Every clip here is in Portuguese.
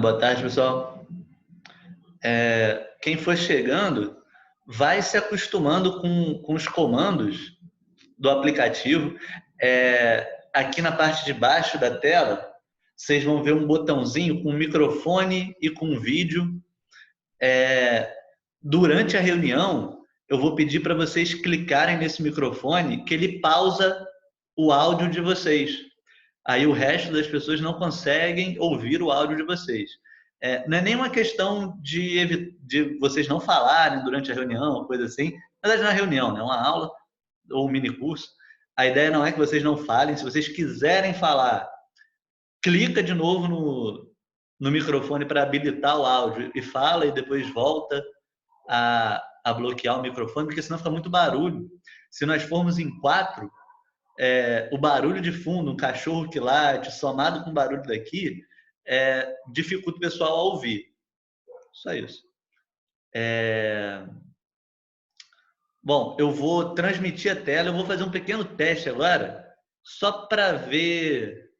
Boa tarde, pessoal. Quem for chegando, vai se acostumando com os comandos do aplicativo. Aqui na parte de baixo da tela, vocês vão ver um botãozinho com microfone e com vídeo. Durante a reunião, eu vou pedir para vocês clicarem nesse microfone, que ele pausa o áudio de vocês. Aí o resto das pessoas não conseguem ouvir o áudio de vocês. Não é nenhuma questão de vocês não falarem durante a reunião, coisa assim. Na verdade, não é reunião, né? É uma aula ou um mini curso. A ideia não é que vocês não falem. Se vocês quiserem falar, clica de novo no microfone para habilitar o áudio e fala, e depois volta a bloquear o microfone, porque senão fica muito barulho. Se nós formos em 4, o barulho de fundo, um cachorro que late, somado com o barulho daqui, dificulta o pessoal a ouvir. Só isso. Bom, eu vou transmitir a tela, eu vou fazer um pequeno teste agora, só para ver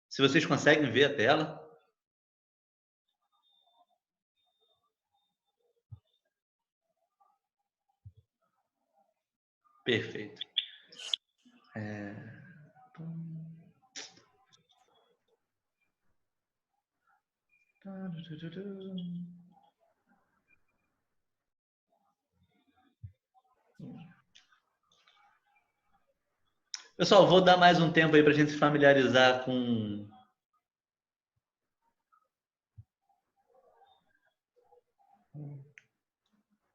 se vocês conseguem ver a tela. Perfeito. Pessoal, vou dar mais um tempo aí para a gente se familiarizar com...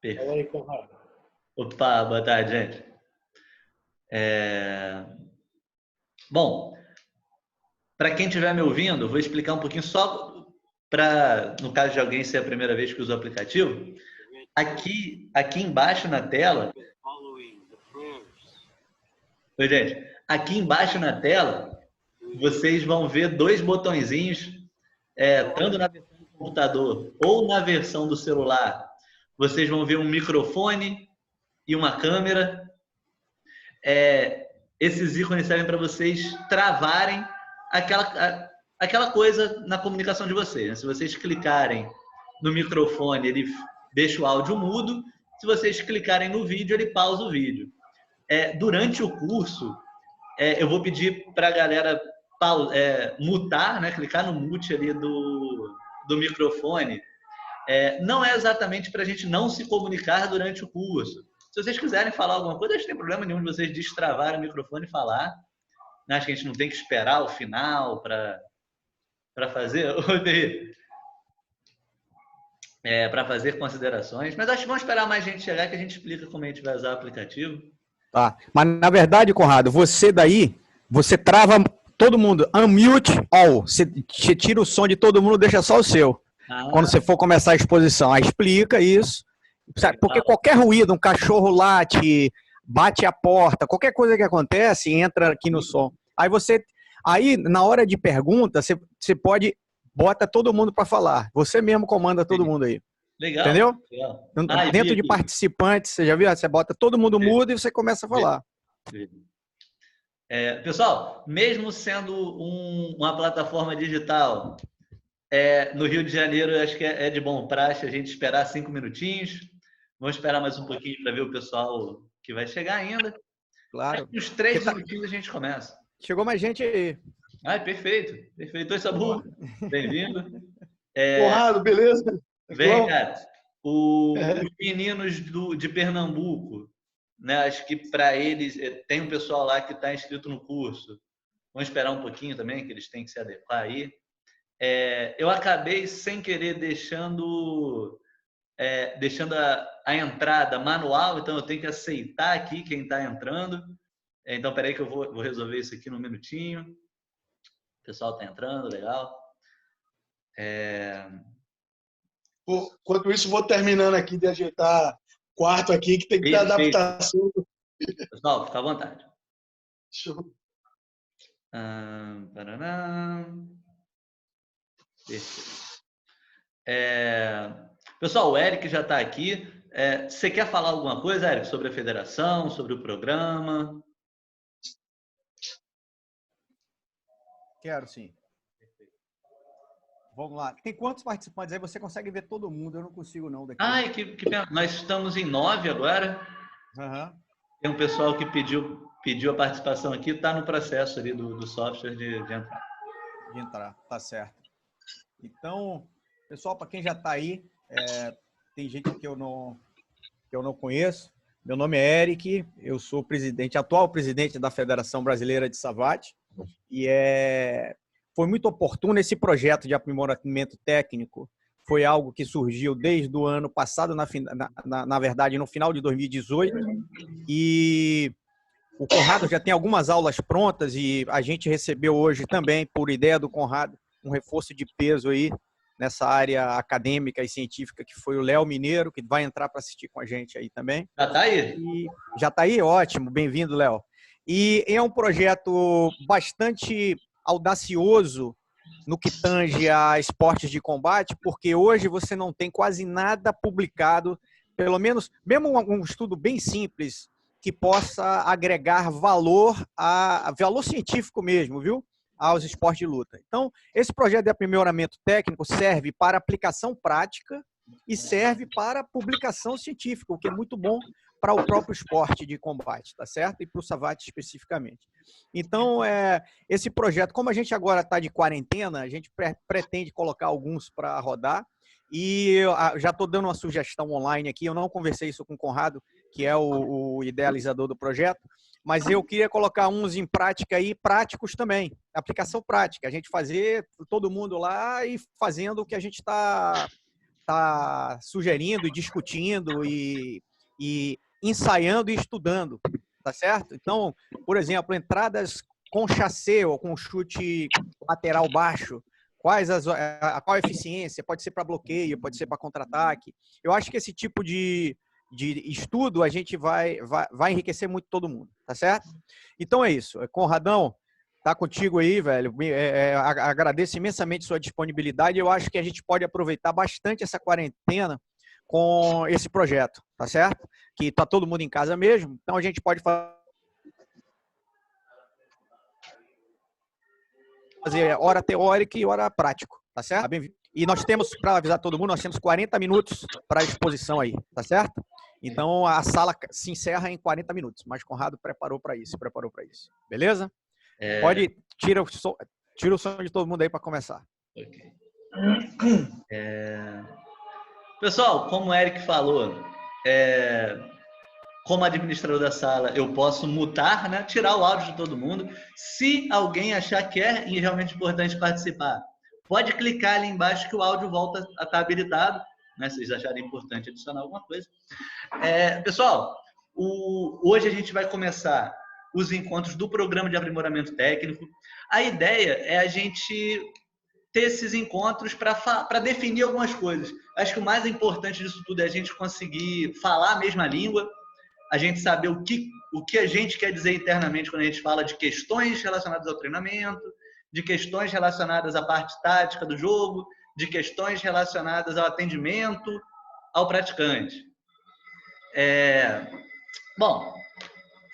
Perfeito. Fala aí, Conrado. Opa, boa tarde, gente. Bom, para quem estiver me ouvindo, eu vou explicar um pouquinho só para, no caso de alguém ser a primeira vez que usa o aplicativo. Aqui embaixo na tela... Oi, gente. Aqui embaixo na tela, vocês vão ver 2 botõezinhos, tanto na versão do computador ou na versão do celular. Vocês vão ver um microfone e uma câmera. Esses ícones servem para vocês travarem aquela coisa na comunicação de vocês, né? Se vocês clicarem no microfone, ele deixa o áudio mudo. Se vocês clicarem no vídeo, ele pausa o vídeo. Durante o curso, eu vou pedir para a galera mutar, né? Clicar no mute ali do microfone. Não é exatamente para a gente não se comunicar durante o curso. Se vocês quiserem falar alguma coisa, acho que não tem problema nenhum de vocês destravarem o microfone e falar. Acho que a gente não tem que esperar o final para fazer. Para fazer considerações. Mas acho que vamos esperar mais gente chegar, que a gente explica como a gente vai usar o aplicativo. Tá. Mas na verdade, Conrado, você trava todo mundo. Unmute all. Você tira o som de todo mundo, deixa só o seu. Quando você for começar a exposição, aí explica isso. Porque qualquer ruído, um cachorro late, bate a porta, qualquer coisa que acontece, entra aqui no som. Aí na hora de pergunta, você bota todo mundo para falar. Você mesmo comanda todo mundo aí. Legal. Entendeu? Legal. Dentro de participantes, você já viu? Você bota todo mundo mudo e você começa a falar. Pessoal, mesmo sendo uma plataforma digital, no Rio de Janeiro, acho que é de bom praxe a gente esperar 5 minutinhos. Vamos esperar mais um pouquinho para ver o pessoal que vai chegar ainda. Claro. Acho que uns 3 minutinhos a gente começa. Chegou mais gente aí. Perfeito. Oi, Sabu. Bem-vindo. Conrado, beleza? Vem, cara. Os meninos de Pernambuco, né? Acho que para eles, tem um pessoal lá que está inscrito no curso. Vamos esperar um pouquinho também, que eles têm que se adequar aí. Eu acabei, sem querer, deixando a entrada manual, então eu tenho que aceitar aqui quem está entrando. Então, peraí que eu vou resolver isso aqui num minutinho. O pessoal está entrando, legal. Enquanto isso, vou terminando aqui de ajeitar quarto aqui, que tem que ter adaptação. Pessoal, fica à vontade. Show. Paraná. Perfeito. Pessoal, o Eric já está aqui. Você quer falar alguma coisa, Eric, sobre a federação, sobre o programa? Quero, sim. Vamos lá. Tem quantos participantes aí? Você consegue ver todo mundo? Eu não consigo, não. Daqui. Ai, que pena. Nós estamos em 9 agora. Uhum. Tem um pessoal que pediu a participação aqui, está no processo ali do software de entrar. De entrar, tá certo. Então, pessoal, para quem já está aí, tem gente que eu não conheço. Meu nome é Eric, eu sou atual presidente da Federação Brasileira de Savate, e foi muito oportuno esse projeto de aprimoramento técnico. Foi algo que surgiu desde o ano passado, na verdade, no final de 2018, e o Conrado já tem algumas aulas prontas e a gente recebeu hoje também, por ideia do Conrado, um reforço de peso aí nessa área acadêmica e científica, que foi o Léo Mineiro, que vai entrar para assistir com a gente aí também. Já está aí? Já está aí? Ótimo, bem-vindo, Léo. E é um projeto bastante audacioso no que tange a esportes de combate, porque hoje você não tem quase nada publicado, pelo menos, mesmo um estudo bem simples, que possa agregar valor científico mesmo, viu? Aos esportes de luta. Então, esse projeto de aprimoramento técnico serve para aplicação prática e serve para publicação científica, o que é muito bom para o próprio esporte de combate, tá certo? E para o Savate especificamente. Então, esse projeto, como a gente agora está de quarentena, a gente pretende colocar alguns para rodar, e eu já estou dando uma sugestão online aqui, eu não conversei isso com o Conrado, que é o idealizador do projeto, mas eu queria colocar uns em prática aí, práticos também, aplicação prática, a gente fazer todo mundo lá e fazendo o que a gente está sugerindo e discutindo e ensaiando e estudando, tá certo? Então, por exemplo, entradas com chassé ou com chute lateral baixo, qual a eficiência? Pode ser para bloqueio, pode ser para contra-ataque. Eu acho que esse tipo de estudo a gente vai enriquecer muito todo mundo, tá certo? Então é isso. Conradão, tá contigo aí, velho. Agradeço imensamente sua disponibilidade. Eu acho que a gente pode aproveitar bastante essa quarentena com esse projeto, tá certo? Que tá todo mundo em casa mesmo, então a gente pode fazer hora teórica e hora prático, tá certo? E nós temos, para avisar todo mundo, nós temos 40 minutos para exposição aí, tá certo? Então a sala se encerra em 40 minutos, mas Conrado preparou para isso, beleza? Pode, tira o som de todo mundo aí para começar. Ok. Pessoal, como o Eric falou, como administrador da sala, eu posso mutar, né? Tirar o áudio de todo mundo. Se alguém achar que é realmente importante participar, pode clicar ali embaixo que o áudio volta a estar habilitado, né? Se vocês acharem importante adicionar alguma coisa. Pessoal, hoje a gente vai começar os encontros do programa de aprimoramento técnico. A ideia é a gente ter esses encontros para definir algumas coisas. Acho que o mais importante disso tudo é a gente conseguir falar a mesma língua, a gente saber o que a gente quer dizer internamente quando a gente fala de questões relacionadas ao treinamento, de questões relacionadas à parte tática do jogo, de questões relacionadas ao atendimento, ao praticante. Bom,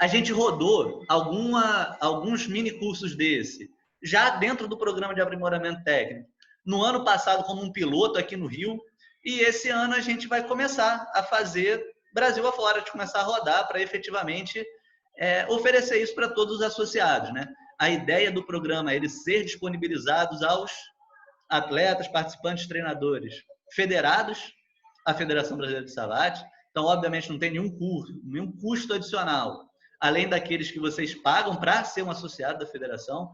a gente rodou alguns mini cursos desse, já dentro do programa de aprimoramento técnico. No ano passado, como um piloto aqui no Rio, e esse ano a gente vai começar a fazer Brasil afora, de começar a rodar para efetivamente oferecer isso para todos os associados, né? A ideia do programa é eles ser disponibilizados aos atletas, participantes, treinadores federados à Federação Brasileira de Savate. Então, obviamente, não tem nenhum custo adicional, além daqueles que vocês pagam para ser um associado da federação.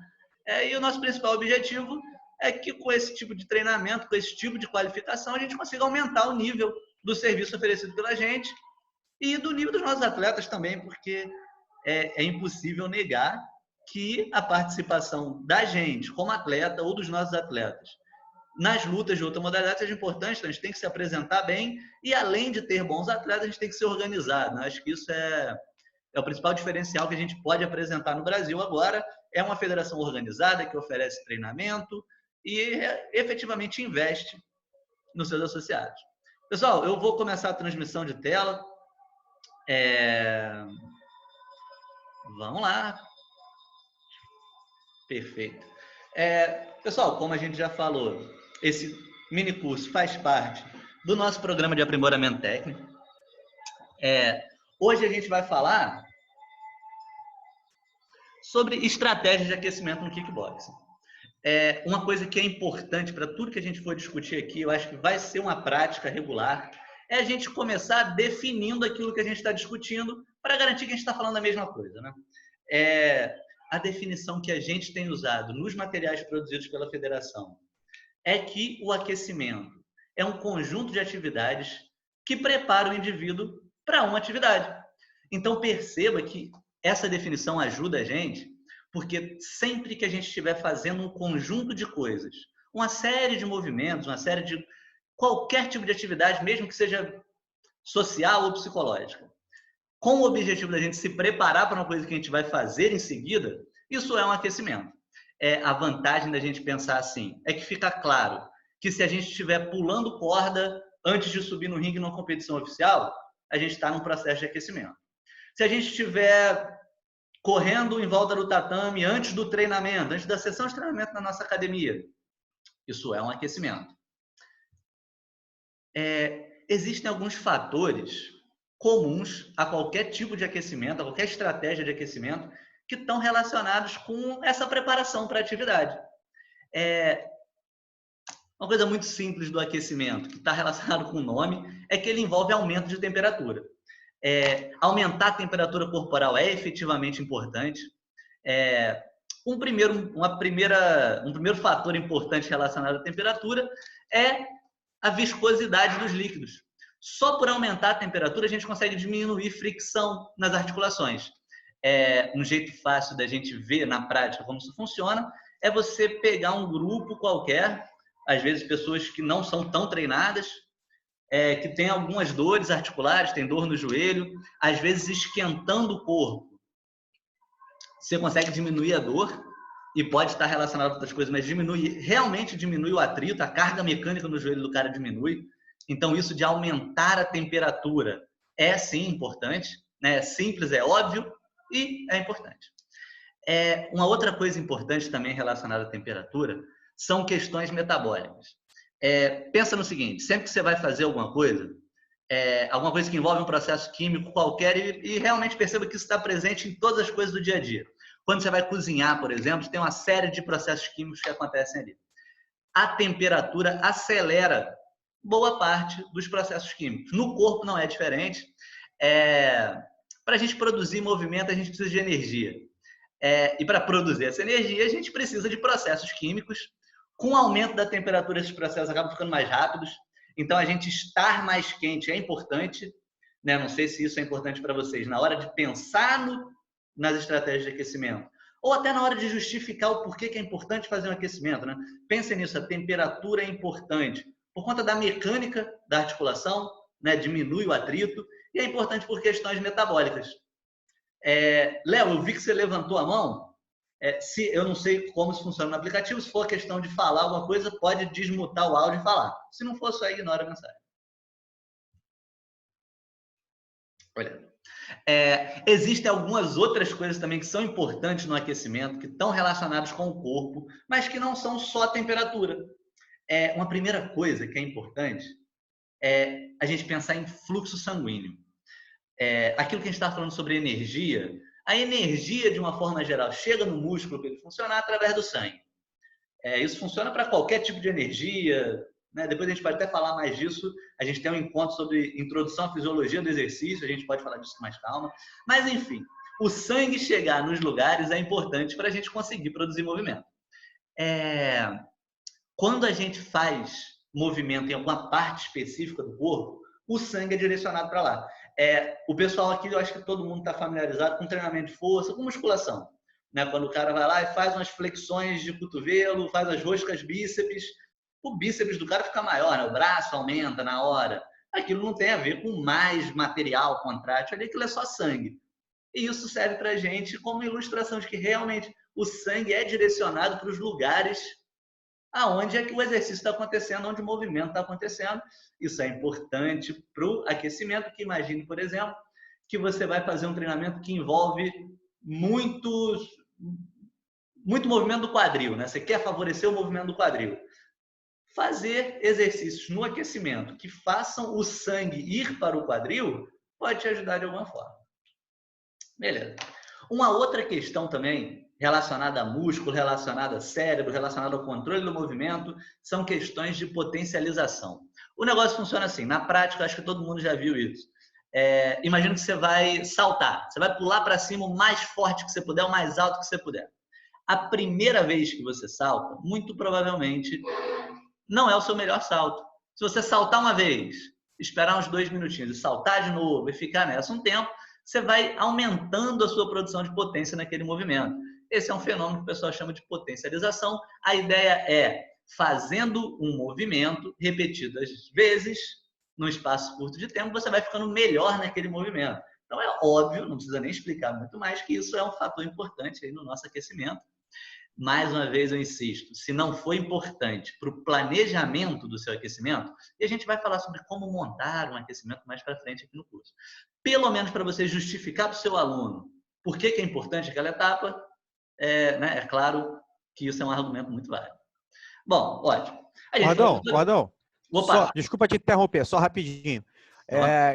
E o nosso principal objetivo é que, com esse tipo de treinamento, com esse tipo de qualificação, a gente consiga aumentar o nível do serviço oferecido pela gente e do nível dos nossos atletas também, porque é impossível negar que a participação da gente como atleta ou dos nossos atletas nas lutas de outra modalidade seja importante, então a gente tem que se apresentar bem e, além de ter bons atletas, a gente tem que ser organizado, né? Acho que isso é o principal diferencial que a gente pode apresentar no Brasil agora. É uma federação organizada que oferece treinamento e efetivamente investe nos seus associados. Pessoal, eu vou começar a transmissão de tela. Vamos lá. Perfeito. Pessoal, como a gente já falou, esse mini curso faz parte do nosso programa de aprimoramento técnico. Hoje a gente vai falar sobre estratégias de aquecimento no kickboxing. Uma coisa que é importante para tudo que a gente for discutir aqui, eu acho que vai ser uma prática regular, é a gente começar definindo aquilo que a gente está discutindo para garantir que a gente está falando a mesma coisa, né? A definição que a gente tem usado nos materiais produzidos pela federação é que o aquecimento é um conjunto de atividades que prepara o indivíduo para uma atividade. Então, perceba que essa definição ajuda a gente, porque sempre que a gente estiver fazendo um conjunto de coisas, uma série de movimentos, uma série de qualquer tipo de atividade, mesmo que seja social ou psicológica, com o objetivo da gente se preparar para uma coisa que a gente vai fazer em seguida, isso é um aquecimento. A vantagem da gente pensar assim é que fica claro que se a gente estiver pulando corda antes de subir no ringue numa competição oficial, a gente está num processo de aquecimento. Se a gente estiver correndo em volta do tatame antes do treinamento, antes da sessão de treinamento na nossa academia, isso é um aquecimento. Existem alguns fatores comuns a qualquer tipo de aquecimento, a qualquer estratégia de aquecimento, que estão relacionados com essa preparação para a atividade. Uma coisa muito simples do aquecimento, que está relacionado com o nome, é que ele envolve aumento de temperatura. Aumentar a temperatura corporal é efetivamente importante. Um primeiro fator importante relacionado à temperatura é a viscosidade dos líquidos. Só por aumentar a temperatura a gente consegue diminuir fricção nas articulações. Um jeito fácil da gente ver na prática como isso funciona é você pegar um grupo qualquer, às vezes pessoas que não são tão treinadas, que tem algumas dores articulares, tem dor no joelho, às vezes esquentando o corpo. Você consegue diminuir a dor e pode estar relacionado a outras coisas, mas realmente diminui o atrito, a carga mecânica no joelho do cara diminui. Então, isso de aumentar a temperatura é sim importante, né? É simples, é óbvio e é importante. Uma outra coisa importante também relacionada à temperatura são questões metabólicas. Pensa no seguinte, sempre que você vai fazer alguma coisa que envolve um processo químico qualquer, e realmente perceba que isso está presente em todas as coisas do dia a dia. Quando você vai cozinhar, por exemplo, tem uma série de processos químicos que acontecem ali. A temperatura acelera boa parte dos processos químicos. No corpo não é diferente. Para a gente produzir movimento, a gente precisa de energia. E para produzir essa energia, a gente precisa de processos químicos. Com o aumento da temperatura, esses processos acabam ficando mais rápidos. Então, a gente estar mais quente é importante, né? Não sei se isso é importante para vocês, na hora de pensar nas estratégias de aquecimento, ou até na hora de justificar o porquê que é importante fazer um aquecimento, né? Pensem nisso, a temperatura é importante por conta da mecânica da articulação, né? Diminui o atrito, e é importante por questões metabólicas. Léo, eu vi que você levantou a mão. Eu não sei como isso funciona no aplicativo. Se for questão de falar alguma coisa, pode desmutar o áudio e falar. Se não for, só ignora a mensagem. Olha. Existem algumas outras coisas também que são importantes no aquecimento, que estão relacionadas com o corpo, mas que não são só a temperatura. Uma primeira coisa que é importante é a gente pensar em fluxo sanguíneo. Aquilo que a gente está falando sobre energia, a energia, de uma forma geral, chega no músculo para ele funcionar através do sangue. Isso funciona para qualquer tipo de energia, né? Depois a gente pode até falar mais disso. A gente tem um encontro sobre introdução à fisiologia do exercício, a gente pode falar disso com mais calma. Mas, enfim, o sangue chegar nos lugares é importante para a gente conseguir produzir movimento. Quando a gente faz movimento em alguma parte específica do corpo, o sangue é direcionado para lá. O pessoal aqui, eu acho que todo mundo está familiarizado com treinamento de força, com musculação, né? Quando o cara vai lá e faz umas flexões de cotovelo, faz as roscas bíceps, o bíceps do cara fica maior, né? O braço aumenta na hora. Aquilo não tem a ver com mais material contrátil ali, aquilo é só sangue. E isso serve para a gente como ilustração de que realmente o sangue é direcionado para os lugares aonde é que o exercício está acontecendo, onde o movimento está acontecendo. Isso é importante para o aquecimento, que imagine, por exemplo, que você vai fazer um treinamento que envolve muito movimento do quadril, né? Você quer favorecer o movimento do quadril. Fazer exercícios no aquecimento que façam o sangue ir para o quadril pode te ajudar de alguma forma. Beleza. Uma outra questão também relacionada a músculo, relacionada a cérebro, relacionada ao controle do movimento, são questões de potencialização. O negócio funciona assim, na prática, acho que todo mundo já viu isso. Imagina que você vai saltar, você vai pular para cima o mais forte que você puder, o mais alto que você puder. A primeira vez que você salta, muito provavelmente, não é o seu melhor salto. Se você saltar uma vez, esperar uns 2 minutinhos e saltar de novo e ficar nessa um tempo, você vai aumentando a sua produção de potência naquele movimento. Esse é um fenômeno que o pessoal chama de potencialização. A ideia é, fazendo um movimento repetidas vezes, num espaço curto de tempo, você vai ficando melhor naquele movimento. Então é óbvio, não precisa nem explicar muito mais, que isso é um fator importante aí no nosso aquecimento. Mais uma vez eu insisto, se não for importante para o planejamento do seu aquecimento, e a gente vai falar sobre como montar um aquecimento mais para frente aqui no curso, pelo menos para você justificar para o seu aluno por que é importante aquela etapa, é claro que isso é um argumento muito válido. Bom, ótimo. Guardão, desculpa te interromper, só rapidinho.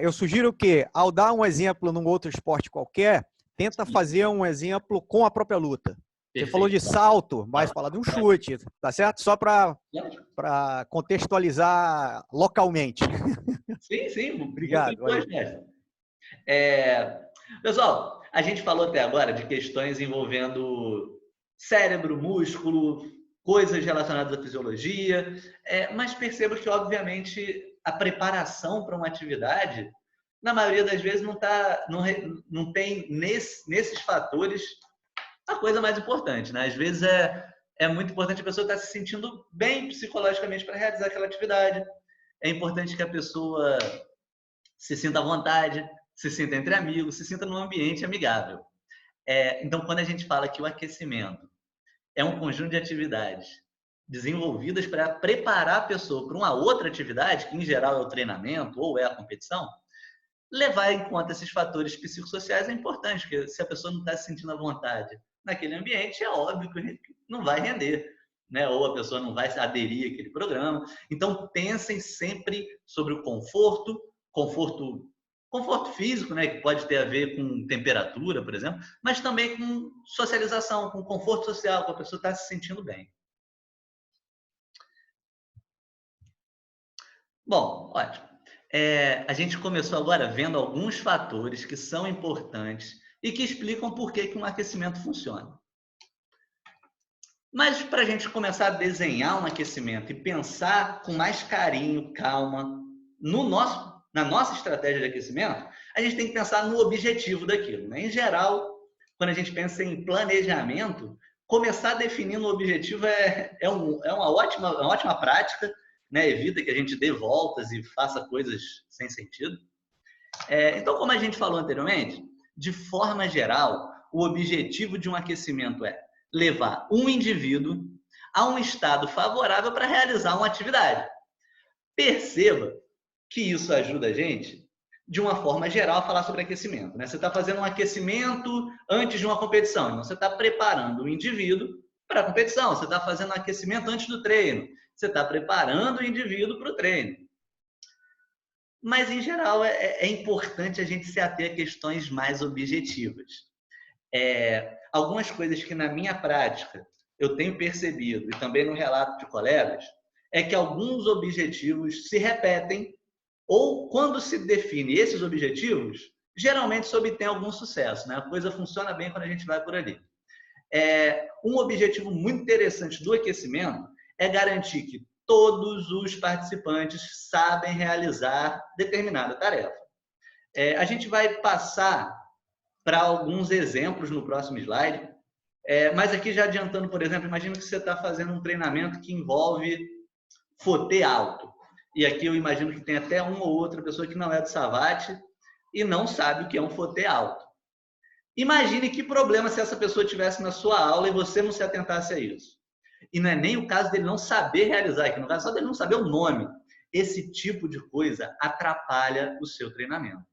Eu sugiro que, ao dar um exemplo num outro esporte qualquer, tenta fazer um exemplo com a própria luta. Você falou de salto, mas fala de um chute, tá certo? Só para contextualizar localmente. Sim. Obrigado. Pessoal, a gente falou até agora de questões envolvendo cérebro, músculo, coisas relacionadas à fisiologia, mas perceba que, obviamente, a preparação para uma atividade, na maioria das vezes, não tem nesses fatores a coisa mais importante, né? Às vezes é muito importante a pessoa estar se sentindo bem psicologicamente para realizar aquela atividade. É importante que a pessoa se sinta à vontade, se sinta entre amigos, se sinta num ambiente amigável. Então, quando a gente fala que o aquecimento é um conjunto de atividades desenvolvidas para preparar a pessoa para uma outra atividade, que em geral é o treinamento ou é a competição, levar em conta esses fatores psicossociais é importante, porque se a pessoa não está se sentindo à vontade naquele ambiente, é óbvio que não vai render, né? Ou a pessoa não vai aderir àquele programa. Então, pensem sempre sobre o conforto físico, né? Que pode ter a ver com temperatura, por exemplo, mas também com socialização, com conforto social, com a pessoa estar se sentindo bem. Bom, ótimo. A gente começou agora vendo alguns fatores que são importantes e que explicam por que um aquecimento funciona. Mas para a gente começar a desenhar um aquecimento e pensar com mais carinho, calma, na nossa estratégia de aquecimento, a gente tem que pensar no objetivo daquilo, né? Em geral, quando a gente pensa em planejamento, começar definindo o objetivo é uma ótima prática, né? Evita que a gente dê voltas e faça coisas sem sentido. Então, como a gente falou anteriormente, de forma geral, o objetivo de um aquecimento é levar um indivíduo a um estado favorável para realizar uma atividade. Perceba que isso ajuda a gente, de uma forma geral, a falar sobre aquecimento, né? Você está fazendo um aquecimento antes de uma competição, então você está preparando o indivíduo para a competição, você está fazendo um aquecimento antes do treino, você está preparando o indivíduo para o treino. Mas, em geral, é importante a gente se ater a questões mais objetivas. Algumas coisas que, na minha prática, eu tenho percebido, e também no relato de colegas, é que alguns objetivos se repetem, ou quando se define esses objetivos, geralmente se obtém algum sucesso, né? A coisa funciona bem quando a gente vai por ali. Um objetivo muito interessante do aquecimento é garantir que todos os participantes sabem realizar determinada tarefa. A gente vai passar para alguns exemplos no próximo slide, mas aqui já adiantando, por exemplo, imagina que você está fazendo um treinamento que envolve Fotê alto. E aqui eu imagino que tem até uma ou outra pessoa que não é do Savate e não sabe o que é um fotê alto. Imagine que problema se essa pessoa estivesse na sua aula e você não se atentasse a isso. E não é nem o caso dele não saber realizar, que no caso só dele não saber o nome. Esse tipo de coisa atrapalha o seu treinamento.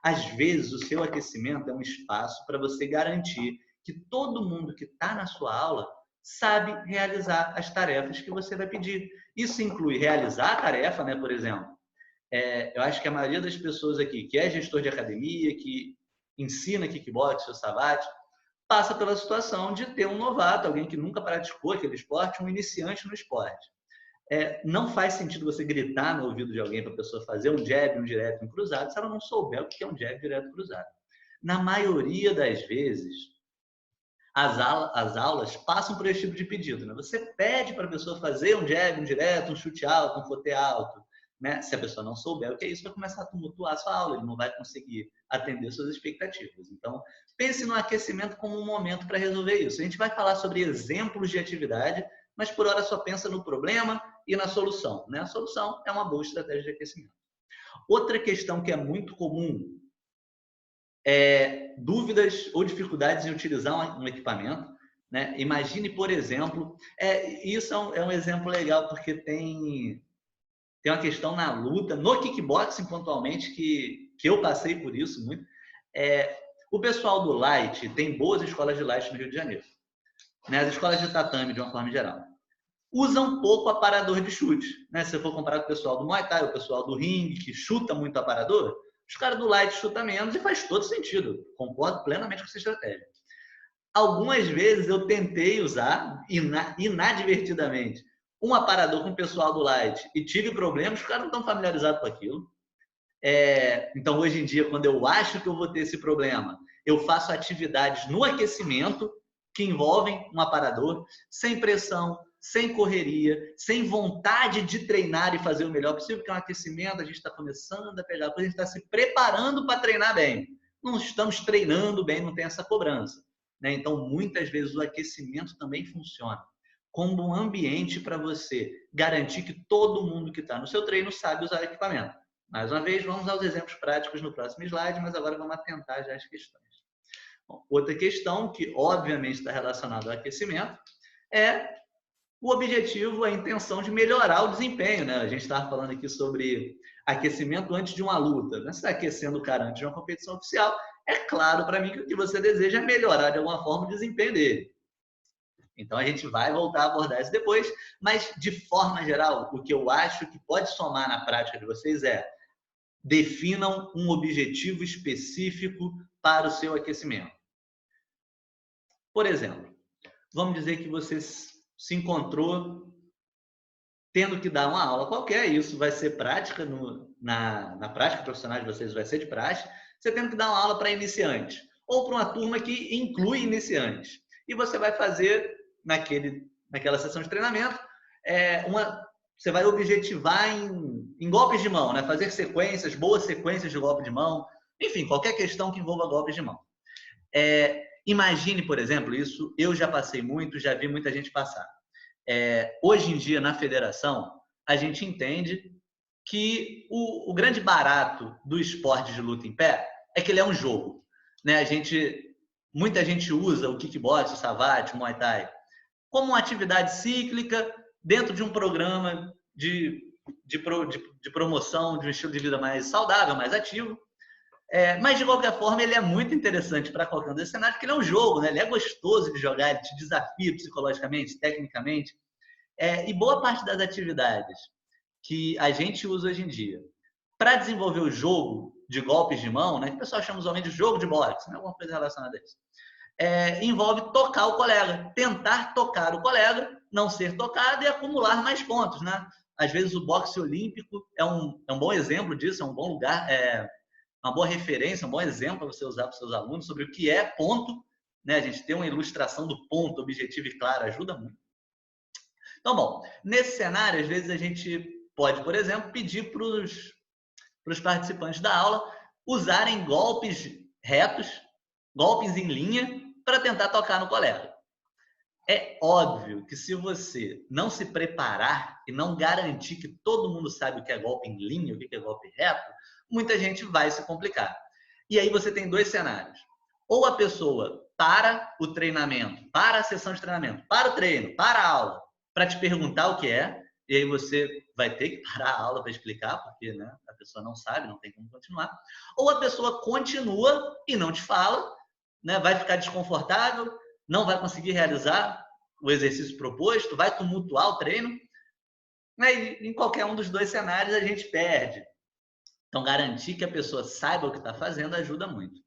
Às vezes, o seu aquecimento é um espaço para você garantir que todo mundo que está na sua aula sabe realizar as tarefas que você vai pedir. Isso inclui realizar a tarefa, né, por exemplo. Eu acho que a maioria das pessoas aqui que é gestor de academia, que ensina kickbox ou savate, passa pela situação de ter um novato, alguém que nunca praticou aquele esporte, um iniciante no esporte. Não faz sentido você gritar no ouvido de alguém para a pessoa fazer um jab, um direto, um cruzado, se ela não souber o que é um jab, direto, cruzado. Na maioria das vezes, as aulas passam por esse tipo de pedido. Né? Você pede para a pessoa fazer um jab, um direto, um chute alto, um fotê alto. Né? Se a pessoa não souber o que é isso, vai começar a tumultuar a sua aula, ele não vai conseguir atender suas expectativas. Então, pense no aquecimento como um momento para resolver isso. A gente vai falar sobre exemplos de atividade, mas por hora só pensa no problema e na solução. Né? A solução é uma boa estratégia de aquecimento. Outra questão que é muito comum é dúvidas ou dificuldades em utilizar um equipamento. Né? Imagine, por exemplo, isso é um exemplo legal, porque tem uma questão na luta, no kickboxing pontualmente, que eu passei por isso muito. O pessoal do Light, tem boas escolas de Light no Rio de Janeiro. Né? As escolas de tatame, de uma forma geral, usam pouco aparador de chute. Né? Se você for comparar com o pessoal do Muay Thai, o pessoal do ringue, que chuta muito aparador, os caras do Light chutam menos e faz todo sentido. Concordo plenamente com essa estratégia. Algumas vezes eu tentei usar, inadvertidamente, um aparador com o pessoal do Light e tive problemas, os caras não estão familiarizados com aquilo. Então, hoje em dia, quando eu acho que eu vou ter esse problema, eu faço atividades no aquecimento que envolvem um aparador, sem pressão, sem correria, sem vontade de treinar e fazer o melhor possível, porque é um aquecimento, a gente está começando a pegar coisa, a gente está se preparando para treinar bem. Não estamos treinando bem, não tem essa cobrança. Né? Então, muitas vezes, o aquecimento também funciona como um ambiente para você garantir que todo mundo que está no seu treino sabe usar o equipamento. Mais uma vez, vamos aos exemplos práticos no próximo slide, mas agora vamos atentar já às questões. Bom, outra questão que, obviamente, está relacionada ao aquecimento é o objetivo, a intenção de melhorar o desempenho. Né? A gente estava falando aqui sobre aquecimento antes de uma luta. Né? Você está aquecendo o cara antes de uma competição oficial, é claro para mim que o que você deseja é melhorar de alguma forma o desempenho dele. Então, a gente vai voltar a abordar isso depois, mas, de forma geral, o que eu acho que pode somar na prática de vocês definam um objetivo específico para o seu aquecimento. Por exemplo, vamos dizer que você se encontrou tendo que dar uma aula qualquer, isso vai ser prática, na prática profissional de vocês vai ser de praxe, você tendo que dar uma aula para iniciantes, ou para uma turma que inclui iniciantes. E você vai fazer, naquela sessão de treinamento, você vai objetivar em golpes de mão, né? Fazer sequências, boas sequências de golpe de mão, enfim, qualquer questão que envolva golpes de mão. Imagine, por exemplo, isso eu já passei muito, já vi muita gente passar. Hoje em dia, na federação, a gente entende que o grande barato do esporte de luta em pé é que ele é um jogo. Né? Muita gente usa o kickbox, o savate, o muay thai como uma atividade cíclica dentro de um programa de promoção de um estilo de vida mais saudável, mais ativo. Mas, de qualquer forma, ele é muito interessante para qualquer um desses cenários, porque ele é um jogo, né? Ele é gostoso de jogar, ele te desafia psicologicamente, tecnicamente. E boa parte das atividades que a gente usa hoje em dia para desenvolver o jogo de golpes de mão, né? Que o pessoal chama usualmente de jogo de boxe, né? Alguma coisa relacionada a isso. Envolve tocar o colega, tentar tocar o colega, não ser tocado e acumular mais pontos, né? Às vezes o boxe olímpico é um bom exemplo disso, é um bom lugar, uma boa referência, um bom exemplo para você usar para os seus alunos sobre o que é ponto, né? A gente ter uma ilustração do ponto objetivo e claro ajuda muito. Então, bom, nesse cenário, às vezes a gente pode, por exemplo, pedir para os participantes da aula usarem golpes retos, golpes em linha, para tentar tocar no colega. É óbvio que se você não se preparar e não garantir que todo mundo sabe o que é golpe em linha, o que é golpe reto, muita gente vai se complicar. E aí você tem dois cenários. Ou a pessoa para o treinamento, para a sessão de treinamento, para o treino, para a aula, para te perguntar o que é, e aí você vai ter que parar a aula para explicar, porque né, a pessoa não sabe, não tem como continuar. Ou a pessoa continua e não te fala, né, vai ficar desconfortável, não vai conseguir realizar o exercício proposto, vai tumultuar o treino. E em qualquer um dos dois cenários a gente perde. Então, garantir que a pessoa saiba o que está fazendo ajuda muito.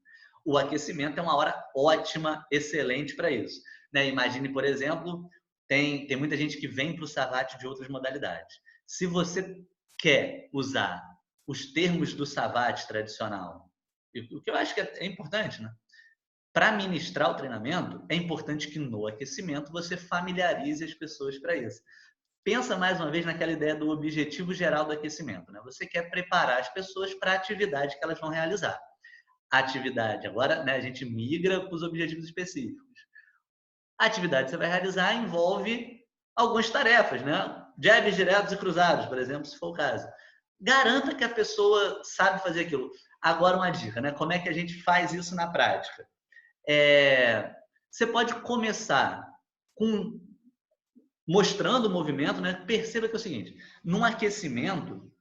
O aquecimento é uma hora ótima, excelente para isso. Né? Imagine, por exemplo, tem muita gente que vem para o Savate de outras modalidades. Se você quer usar os termos do Savate tradicional, o que eu acho que é importante, né? Para ministrar o treinamento, é importante que no aquecimento você familiarize as pessoas para isso. Pensa mais uma vez naquela ideia do objetivo geral do aquecimento. Né? Você quer preparar as pessoas para a atividade que elas vão realizar. A atividade, agora né, a gente migra para os objetivos específicos. A atividade que você vai realizar envolve algumas tarefas, né? Jabs diretos e cruzados, por exemplo, se for o caso. Garanta que a pessoa sabe fazer aquilo. Agora uma dica, né? Como é que a gente faz isso na prática? Você pode começar mostrando o movimento, né? Perceba que é o seguinte, num aquecimento,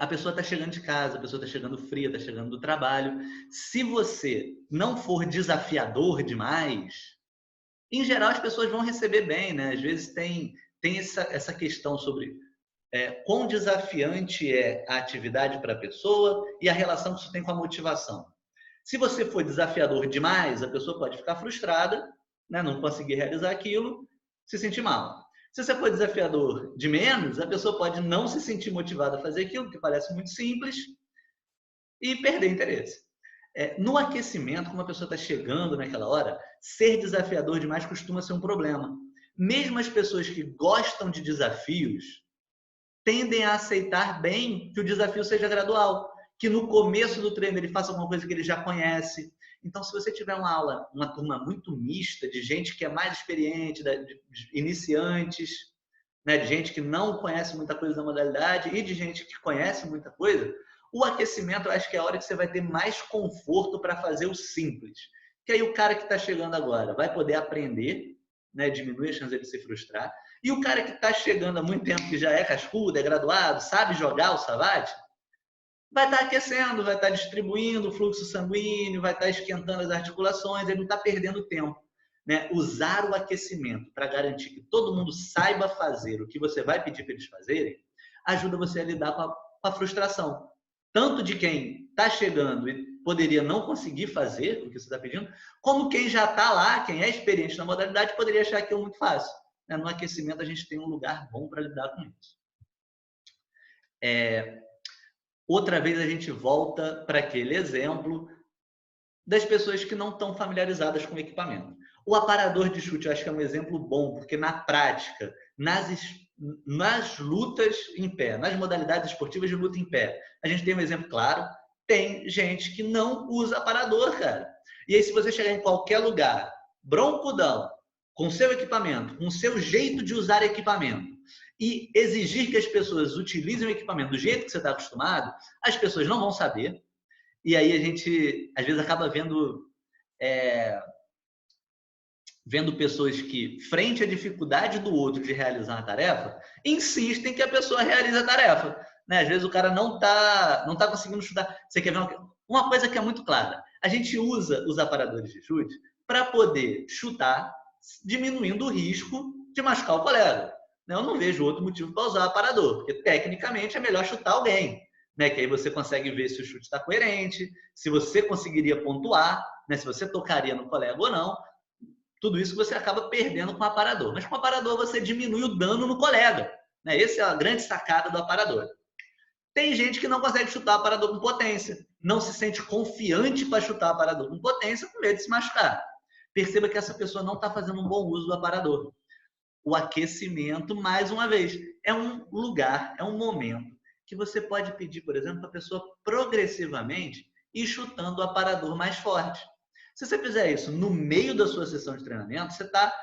a pessoa está chegando de casa, a pessoa está chegando fria, está chegando do trabalho. Se você não for desafiador demais, em geral as pessoas vão receber bem, né? Às vezes tem essa questão sobre quão desafiante é a atividade para a pessoa e a relação que isso tem com a motivação. Se você for desafiador demais, a pessoa pode ficar frustrada, né? Não conseguir realizar aquilo, se sentir mal. Se você for desafiador de menos, a pessoa pode não se sentir motivada a fazer aquilo, que parece muito simples, e perder interesse. No aquecimento, como a pessoa está chegando naquela hora, ser desafiador demais costuma ser um problema. Mesmo as pessoas que gostam de desafios tendem a aceitar bem que o desafio seja gradual, que no começo do treino ele faça alguma coisa que ele já conhece. Então, se você tiver uma turma muito mista, de gente que é mais experiente, de iniciantes, né, de gente que não conhece muita coisa da modalidade e de gente que conhece muita coisa, o aquecimento eu acho que é a hora que você vai ter mais conforto para fazer o simples. Que aí o cara que está chegando agora vai poder aprender, né, diminuir a chance de ele se frustrar. E o cara que está chegando há muito tempo, que já é cascudo, é graduado, sabe jogar o Savate, vai estar aquecendo, vai estar distribuindo o fluxo sanguíneo, vai estar esquentando as articulações, ele não está perdendo tempo. Né? Usar o aquecimento para garantir que todo mundo saiba fazer o que você vai pedir para eles fazerem, ajuda você a lidar com a frustração. Tanto de quem está chegando e poderia não conseguir fazer o que você está pedindo, como quem já está lá, quem é experiente na modalidade, poderia achar aquilo muito fácil. Né? No aquecimento, a gente tem um lugar bom para lidar com isso. Outra vez a gente volta para aquele exemplo das pessoas que não estão familiarizadas com o equipamento. O aparador de chute eu acho que é um exemplo bom, porque na prática, nas lutas em pé, nas modalidades esportivas de luta em pé, a gente tem um exemplo claro, tem gente que não usa aparador, cara. E aí se você chegar em qualquer lugar, broncudão, com seu equipamento, com seu jeito de usar equipamento, e exigir que as pessoas utilizem o equipamento do jeito que você está acostumado, as pessoas não vão saber. E aí a gente, às vezes, acaba vendo pessoas que, frente à dificuldade do outro de realizar uma tarefa, insistem que a pessoa realize a tarefa. Né? Às vezes o cara não tá conseguindo chutar. Você quer ver uma coisa que é muito clara. A gente usa os aparadores de chute para poder chutar, diminuindo o risco de machucar o colega. Eu não vejo outro motivo para usar aparador, porque tecnicamente é melhor chutar alguém, né? Que aí você consegue ver se o chute está coerente, se você conseguiria pontuar, né? Se você tocaria no colega ou não. Tudo isso você acaba perdendo com o aparador. Mas com o aparador você diminui o dano no colega, né? Essa é a grande sacada do aparador. Tem gente que não consegue chutar aparador com potência, não se sente confiante para chutar aparador com potência, com medo de se machucar. Perceba que essa pessoa não está fazendo um bom uso do aparador. O aquecimento, mais uma vez, é um lugar, é um momento que você pode pedir, por exemplo, para a pessoa progressivamente ir chutando o aparador mais forte. Se você fizer isso no meio da sua sessão de treinamento, você está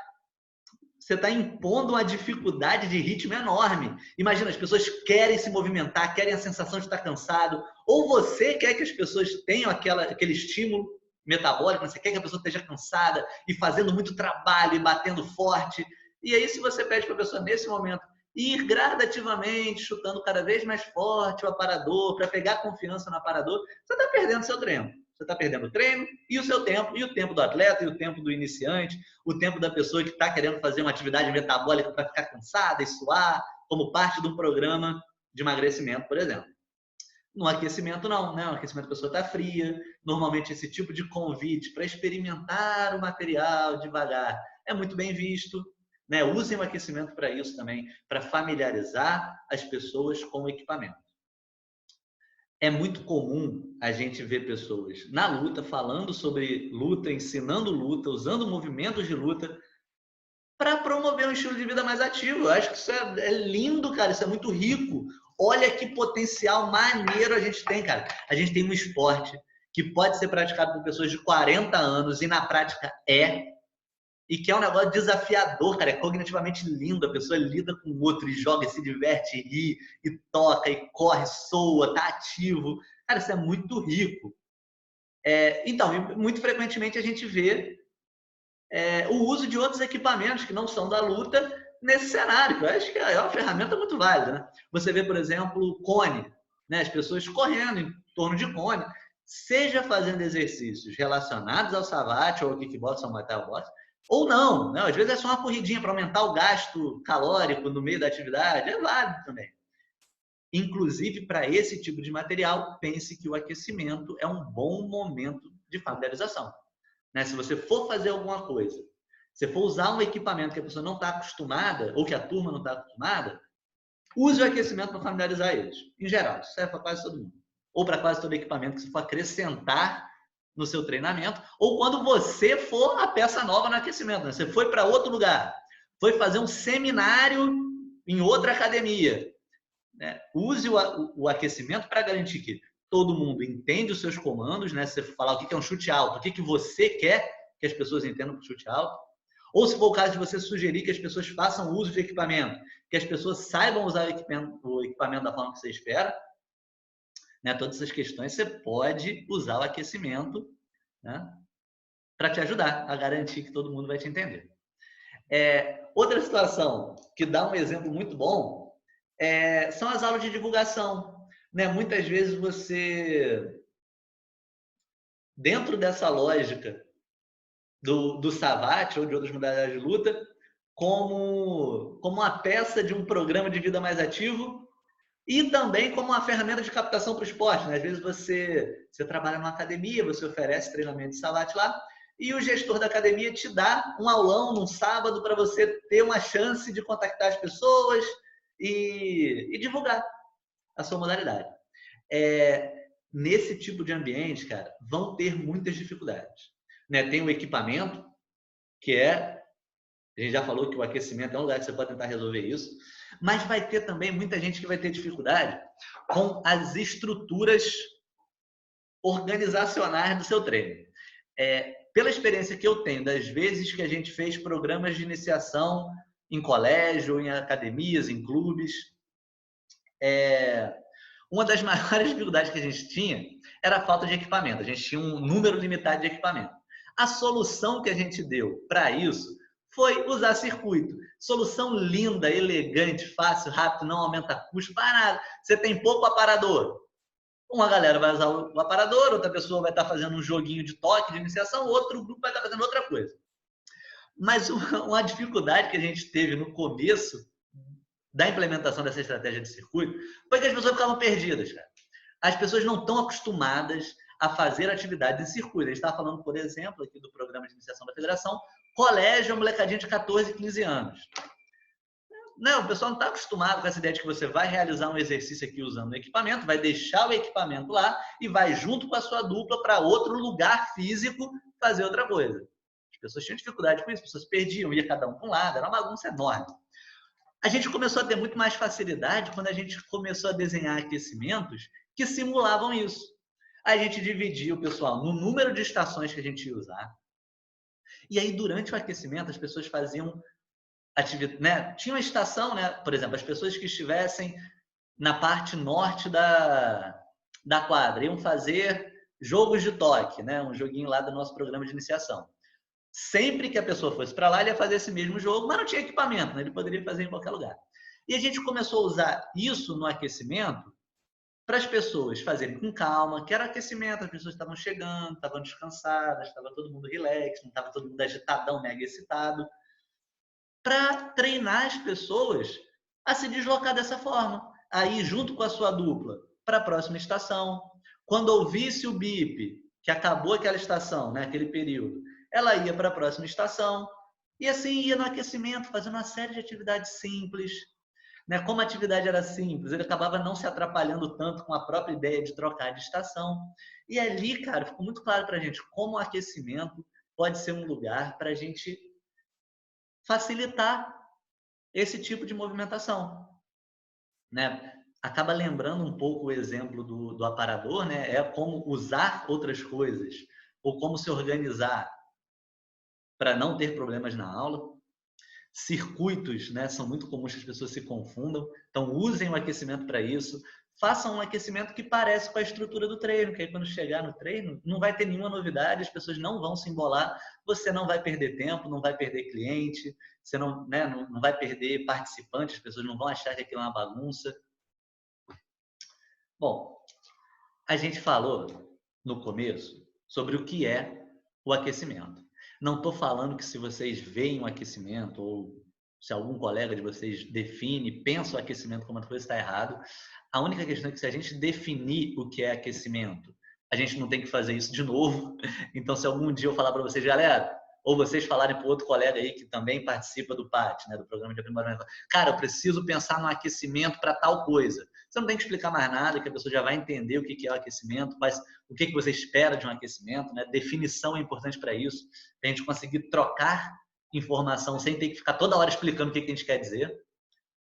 você está impondo uma dificuldade de ritmo enorme. Imagina, as pessoas querem se movimentar, querem a sensação de estar cansado, ou você quer que as pessoas tenham aquele estímulo metabólico, você quer que a pessoa esteja cansada e fazendo muito trabalho e batendo forte. E aí, se você pede para a pessoa, nesse momento, ir gradativamente, chutando cada vez mais forte o aparador, para pegar confiança no aparador, você está perdendo seu treino. Você está perdendo o treino e o seu tempo, e o tempo do atleta, e o tempo do iniciante, o tempo da pessoa que está querendo fazer uma atividade metabólica para ficar cansada e suar, como parte de um programa de emagrecimento, por exemplo. No aquecimento, não, né? No aquecimento a pessoa está fria. Normalmente, esse tipo de convite para experimentar o material devagar é muito bem visto. Né? Usem o aquecimento para isso também, para familiarizar as pessoas com o equipamento. É muito comum a gente ver pessoas na luta, falando sobre luta, ensinando luta, usando movimentos de luta para promover um estilo de vida mais ativo. Eu acho que isso é lindo, cara. Isso é muito rico. Olha que potencial maneiro a gente tem, cara. A gente tem um esporte que pode ser praticado por pessoas de 40 anos e na prática e que é um negócio desafiador, cara. É cognitivamente lindo. A pessoa lida com o outro e joga, e se diverte, e ri, e toca, e corre, soa, tá ativo. Cara, isso é muito rico. Então, muito frequentemente a gente vê o uso de outros equipamentos que não são da luta nesse cenário, que eu acho que é uma ferramenta muito válida, né? Você vê, por exemplo, o cone, né? As pessoas correndo em torno de cone, seja fazendo exercícios relacionados ao savate, ou ao kickbox, ou ao muay thai box, ou não, né? Às vezes é só uma corridinha para aumentar o gasto calórico no meio da atividade, é válido também. Inclusive, para esse tipo de material, pense que o aquecimento é um bom momento de familiarização. Né? Se você for fazer alguma coisa, se for usar um equipamento que a pessoa não está acostumada, ou que a turma não está acostumada, use o aquecimento para familiarizar eles. Em geral, isso serve para quase todo mundo. Ou para quase todo equipamento que você for acrescentar no seu treinamento, ou quando você for a peça nova no aquecimento. Né? Você foi para outro lugar, foi fazer um seminário em outra academia. Né? Use o aquecimento para garantir que todo mundo entende os seus comandos, né? Se você falar o que é um chute alto, o que você quer que as pessoas entendam por chute alto, ou se for o caso de você sugerir que as pessoas façam uso de equipamento, que as pessoas saibam usar o equipamento da forma que você espera, né? Todas essas questões você pode usar o aquecimento, né? Para te ajudar a garantir que todo mundo vai te entender. Outra situação que dá um exemplo muito bom são as aulas de divulgação. Né? Muitas vezes você, dentro dessa lógica do savate ou de outras modalidades de luta, como uma peça de um programa de vida mais ativo e também como uma ferramenta de captação para o esporte. Né? Às vezes você trabalha numa academia, você oferece treinamento de savate lá e o gestor da academia te dá um aulão num sábado para você ter uma chance de contactar as pessoas e divulgar a sua modalidade. Nesse tipo de ambiente, cara, vão ter muitas dificuldades. Né? Tem o equipamento, que a gente já falou que o aquecimento é um lugar que você pode tentar resolver isso, mas vai ter também muita gente que vai ter dificuldade com as estruturas organizacionais do seu treino. Pela experiência que eu tenho, das vezes que a gente fez programas de iniciação em colégio, em academias, em clubes, uma das maiores dificuldades que a gente tinha era a falta de equipamento. A gente tinha um número limitado de equipamento. A solução que a gente deu para isso foi usar circuito. Solução linda, elegante, fácil, rápido, não aumenta custo para nada. Você tem pouco aparador. Uma galera vai usar o aparador, outra pessoa vai estar fazendo um joguinho de toque, de iniciação, outro grupo vai estar fazendo outra coisa. Mas uma dificuldade que a gente teve no começo da implementação dessa estratégia de circuito foi que as pessoas ficavam perdidas, cara. As pessoas não estão acostumadas a fazer atividades em circuito. A gente estava falando, por exemplo, aqui do programa de iniciação da federação, colégio, molecadinha de 14, 15 anos. Não, o pessoal não está acostumado com essa ideia de que você vai realizar um exercício aqui usando o equipamento, vai deixar o equipamento lá e vai junto com a sua dupla para outro lugar físico fazer outra coisa. As pessoas tinham dificuldade com isso, as pessoas perdiam, ia cada um para um lado, era uma bagunça enorme. A gente começou a ter muito mais facilidade quando a gente começou a desenhar aquecimentos que simulavam isso. A gente dividia o pessoal no número de estações que a gente ia usar. E aí, durante o aquecimento, as pessoas faziam né? Tinha uma estação, né? Por exemplo, as pessoas que estivessem na parte norte da quadra iam fazer jogos de toque, né? Um joguinho lá do nosso programa de iniciação. Sempre que a pessoa fosse para lá, ele ia fazer esse mesmo jogo, mas não tinha equipamento, né? Ele poderia fazer em qualquer lugar. E a gente começou a usar isso no aquecimento para as pessoas fazerem com calma, que era aquecimento, as pessoas estavam chegando, estavam descansadas, estava todo mundo relax, não estava todo mundo agitadão, mega excitado, para treinar as pessoas a se deslocar dessa forma. Aí, junto com a sua dupla, para a próxima estação. Quando ouvisse o bip, que acabou aquela estação, né, aquele período, ela ia para a próxima estação e assim ia no aquecimento, fazendo uma série de atividades simples. Né? Como a atividade era simples, ele acabava não se atrapalhando tanto com a própria ideia de trocar de estação. E ali, cara, ficou muito claro para a gente como o aquecimento pode ser um lugar para a gente facilitar esse tipo de movimentação. Né? Acaba lembrando um pouco o exemplo do aparador, né? É como usar outras coisas ou como se organizar para não ter problemas na aula. Circuitos, né, são muito comuns que as pessoas se confundam, então usem o aquecimento para isso. Façam um aquecimento que parece com a estrutura do treino, que aí quando chegar no treino não vai ter nenhuma novidade, as pessoas não vão se embolar, você não vai perder tempo, não vai perder cliente, você não, né, não vai perder participantes, as pessoas não vão achar que aquilo é uma bagunça. Bom, a gente falou no começo sobre o que é o aquecimento. Não estou falando que se vocês veem o aquecimento ou se algum colega de vocês define, pensa o aquecimento como uma coisa, está errado. A única questão é que se a gente definir o que é aquecimento, a gente não tem que fazer isso de novo. Então, se algum dia eu falar para vocês, galera, ou vocês falarem para outro colega aí que também participa do PAT, né, do Programa de Aprimoramento, cara, eu preciso pensar no aquecimento para tal coisa. Você não tem que explicar mais nada, que a pessoa já vai entender o que é o aquecimento, mas o que você espera de um aquecimento, né? Definição é importante para isso, para a gente conseguir trocar informação sem ter que ficar toda hora explicando o que a gente quer dizer.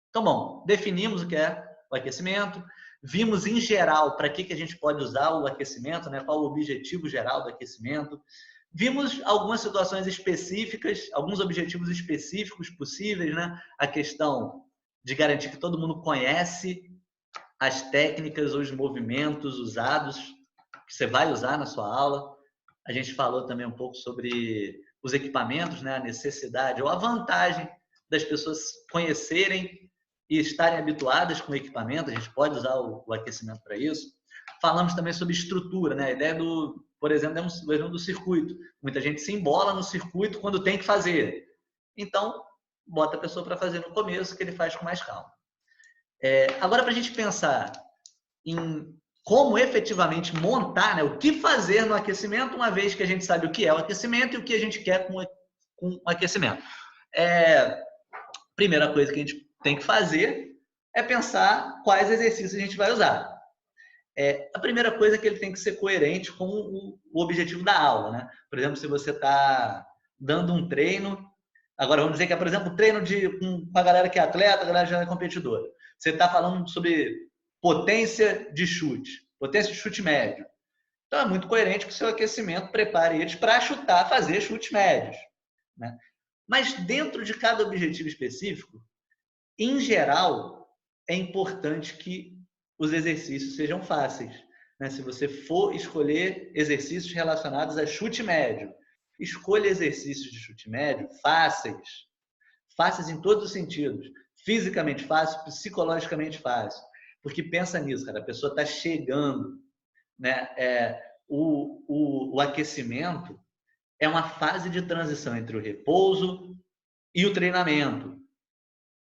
Então, bom, definimos o que é o aquecimento, vimos em geral para que a gente pode usar o aquecimento, né? Qual o objetivo geral do aquecimento. Vimos algumas situações específicas, alguns objetivos específicos possíveis, né? A questão de garantir que todo mundo conhece as técnicas, os movimentos usados, que você vai usar na sua aula. A gente falou também um pouco sobre os equipamentos, né? A necessidade ou a vantagem das pessoas conhecerem e estarem habituadas com o equipamento. A gente pode usar o aquecimento para isso. Falamos também sobre estrutura, né? A ideia do, por exemplo, do circuito. Muita gente se embola no circuito quando tem que fazer. Então, bota a pessoa para fazer no começo, que ele faz com mais calma. Agora, para a gente pensar em como efetivamente montar, né, o que fazer no aquecimento, uma vez que a gente sabe o que é o aquecimento e o que a gente quer com o aquecimento. Primeira coisa que a gente tem que fazer é pensar quais exercícios a gente vai usar. A primeira coisa é que ele tem que ser coerente com o objetivo da aula. Né? Por exemplo, se você está dando um treino, agora vamos dizer que é, por exemplo, treino com a galera que é atleta, a galera que já é competidora. Você está falando sobre potência de chute médio. Então é muito coerente que o seu aquecimento prepare eles para chutar, fazer chutes médios. Né? Mas dentro de cada objetivo específico, em geral, é importante que os exercícios sejam fáceis. Né? Se você for escolher exercícios relacionados a chute médio, escolha exercícios de chute médio fáceis. Fáceis em todos os sentidos. Fisicamente fácil, psicologicamente fácil. Porque pensa nisso, cara, a pessoa está chegando, né? O aquecimento é uma fase de transição entre o repouso e o treinamento.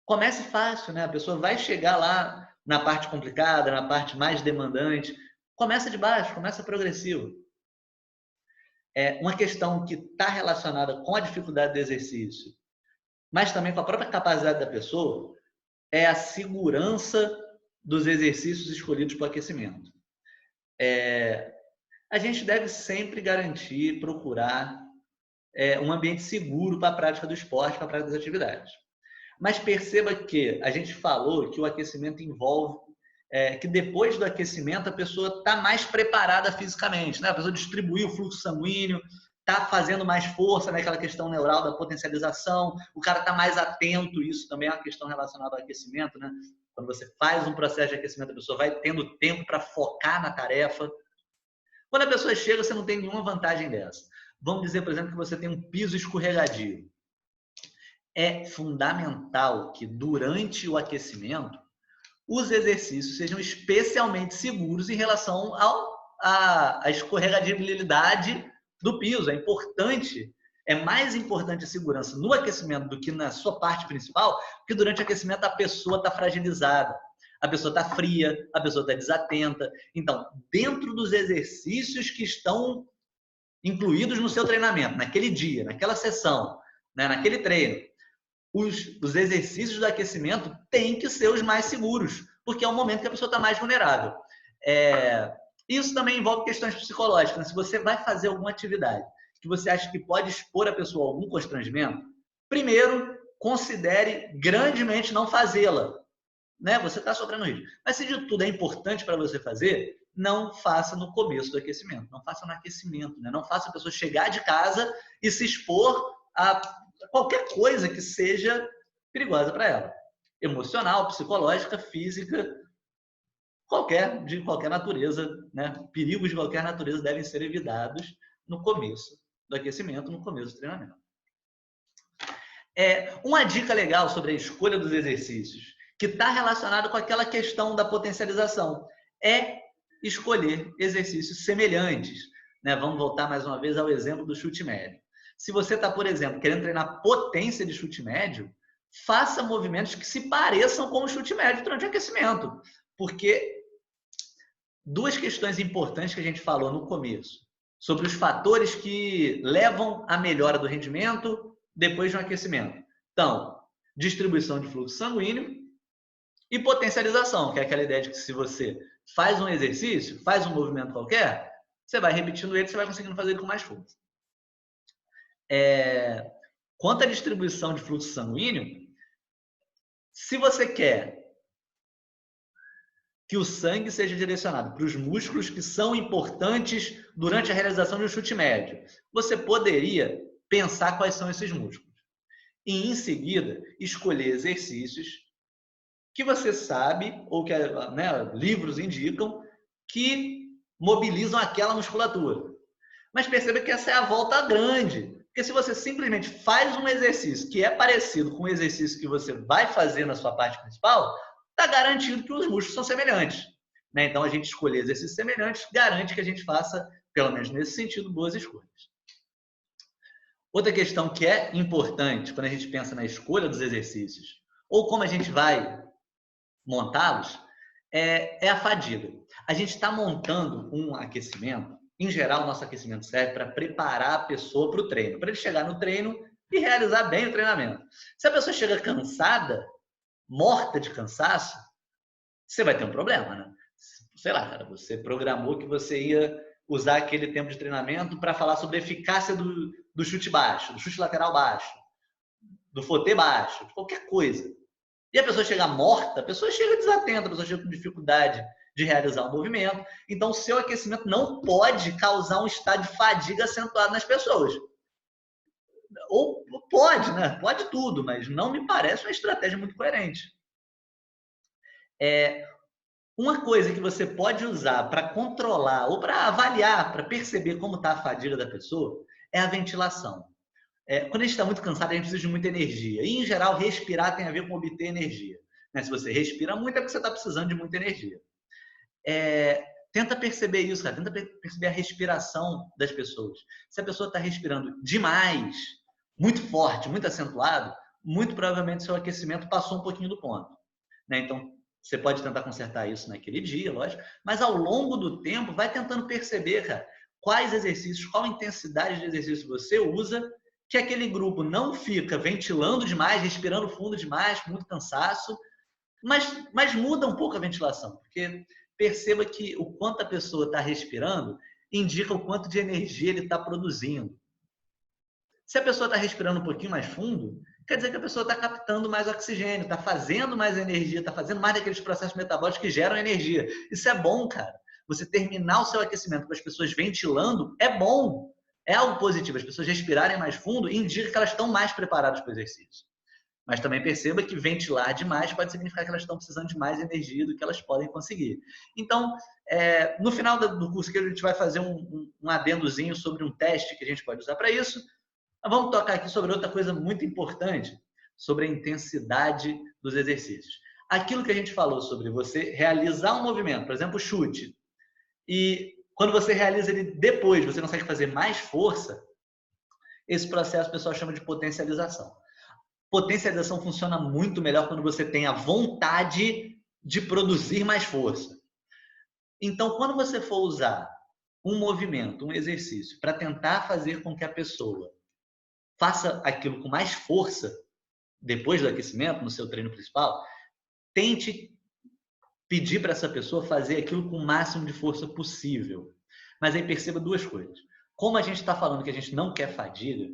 Comece fácil, né? A pessoa vai chegar lá na parte complicada, na parte mais demandante. Começa de baixo, começa progressivo. Uma questão que está relacionada com a dificuldade do exercício, mas também com a própria capacidade da pessoa, é a segurança dos exercícios escolhidos para o aquecimento. A gente deve sempre garantir, procurar um ambiente seguro para a prática do esporte, para a prática das atividades. Mas perceba que a gente falou que o aquecimento envolve que depois do aquecimento a pessoa está mais preparada fisicamente, né? A pessoa distribuiu o fluxo sanguíneo, tá fazendo mais força naquela questão neural da potencialização, o cara tá mais atento, isso também é uma questão relacionada ao aquecimento, né? Quando você faz um processo de aquecimento, a pessoa vai tendo tempo para focar na tarefa. Quando a pessoa chega, você não tem nenhuma vantagem dessa. Vamos dizer, por exemplo, que você tem um piso escorregadio. É fundamental que durante o aquecimento os exercícios sejam especialmente seguros em relação à escorregabilidade do piso. É importante, é mais importante a segurança no aquecimento do que na sua parte principal, porque durante o aquecimento a pessoa está fragilizada, a pessoa está fria, a pessoa está desatenta. Então, dentro dos exercícios que estão incluídos no seu treinamento, naquele dia, naquela sessão, né, naquele treino, os exercícios do aquecimento têm que ser os mais seguros, porque é o momento que a pessoa está mais vulnerável. Isso também envolve questões psicológicas, né? Se você vai fazer alguma atividade que você acha que pode expor a pessoa a algum constrangimento, primeiro, considere grandemente não fazê-la. Né? Você está sofrendo risco. Mas se de tudo é importante para você fazer, não faça no começo do aquecimento, não faça no aquecimento, né? Não faça a pessoa chegar de casa e se expor a qualquer coisa que seja perigosa para ela. Emocional, psicológica, física, de qualquer natureza, né? Perigos de qualquer natureza devem ser evitados no começo do aquecimento, no começo do treinamento. Uma dica legal sobre a escolha dos exercícios, que está relacionado com aquela questão da potencialização, é escolher exercícios semelhantes. Né? Vamos voltar mais uma vez ao exemplo do chute médio. Se você está, por exemplo, querendo treinar potência de chute médio, faça movimentos que se pareçam com o chute médio durante o aquecimento. Porque duas questões importantes que a gente falou no começo, sobre os fatores que levam à melhora do rendimento depois de um aquecimento. Então, distribuição de fluxo sanguíneo e potencialização, que é aquela ideia de que se você faz um exercício, faz um movimento qualquer, você vai repetindo ele, você vai conseguindo fazer ele com mais força. Quanto à distribuição de fluxo sanguíneo, se você quer que o sangue seja direcionado para os músculos que são importantes durante a realização de um chute médio, você poderia pensar quais são esses músculos. E, em seguida, escolher exercícios que você sabe, ou que livros indicam, que mobilizam aquela musculatura. Mas perceba que essa é a volta grande. Porque se você simplesmente faz um exercício que é parecido com o exercício que você vai fazer na sua parte principal, está garantido que os músculos são semelhantes. Né? Então, a gente escolher exercícios semelhantes garante que a gente faça, pelo menos nesse sentido, boas escolhas. Outra questão que é importante quando a gente pensa na escolha dos exercícios, ou como a gente vai montá-los, é a fadiga. A gente está montando um aquecimento. Em geral, o nosso aquecimento serve para preparar a pessoa para o treino, para ele chegar no treino e realizar bem o treinamento. Se a pessoa chega cansada, morta de cansaço, você vai ter um problema, né? Sei lá, cara, você programou que você ia usar aquele tempo de treinamento para falar sobre a eficácia do chute baixo, do chute lateral baixo, do fotê baixo, de qualquer coisa. E a pessoa chega morta, a pessoa chega desatenta, a pessoa chega com dificuldade de realizar o movimento. Então, o seu aquecimento não pode causar um estado de fadiga acentuado nas pessoas. Ou pode, né? Pode tudo, mas não me parece uma estratégia muito coerente. Uma coisa que você pode usar para controlar ou para avaliar, para perceber como está a fadiga da pessoa, é a ventilação. Quando a gente está muito cansado, a gente precisa de muita energia. E, em geral, respirar tem a ver com obter energia. Né? Se você respira muito, é porque você está precisando de muita energia. Tenta perceber isso, cara. Tenta perceber a respiração das pessoas. Se a pessoa está respirando demais, muito forte, muito acentuado, muito provavelmente seu aquecimento passou um pouquinho do ponto. Né? Então, você pode tentar consertar isso naquele dia, lógico, mas ao longo do tempo, vai tentando perceber, cara, quais exercícios, qual intensidade de exercício você usa, que aquele grupo não fica ventilando demais, respirando fundo demais, muito cansaço, mas muda um pouco a ventilação, porque perceba que o quanto a pessoa está respirando indica o quanto de energia ele está produzindo. Se a pessoa está respirando um pouquinho mais fundo, quer dizer que a pessoa está captando mais oxigênio, está fazendo mais energia, está fazendo mais daqueles processos metabólicos que geram energia. Isso é bom, cara. Você terminar o seu aquecimento com as pessoas ventilando é bom. É algo positivo. As pessoas respirarem mais fundo indica que elas estão mais preparadas para o exercício. Mas também perceba que ventilar demais pode significar que elas estão precisando de mais energia do que elas podem conseguir. Então, no final do curso que a gente vai fazer um adendozinho sobre um teste que a gente pode usar para isso. Vamos tocar aqui sobre outra coisa muito importante, sobre a intensidade dos exercícios. Aquilo que a gente falou sobre você realizar um movimento, por exemplo, o chute, e quando você realiza ele depois, você consegue fazer mais força, esse processo o pessoal chama de potencialização. Potencialização funciona muito melhor quando você tem a vontade de produzir mais força. Então, quando você for usar um movimento, um exercício, para tentar fazer com que a pessoa faça aquilo com mais força, depois do aquecimento, no seu treino principal, tente pedir para essa pessoa fazer aquilo com o máximo de força possível. Mas aí perceba duas coisas. Como a gente está falando que a gente não quer fadiga,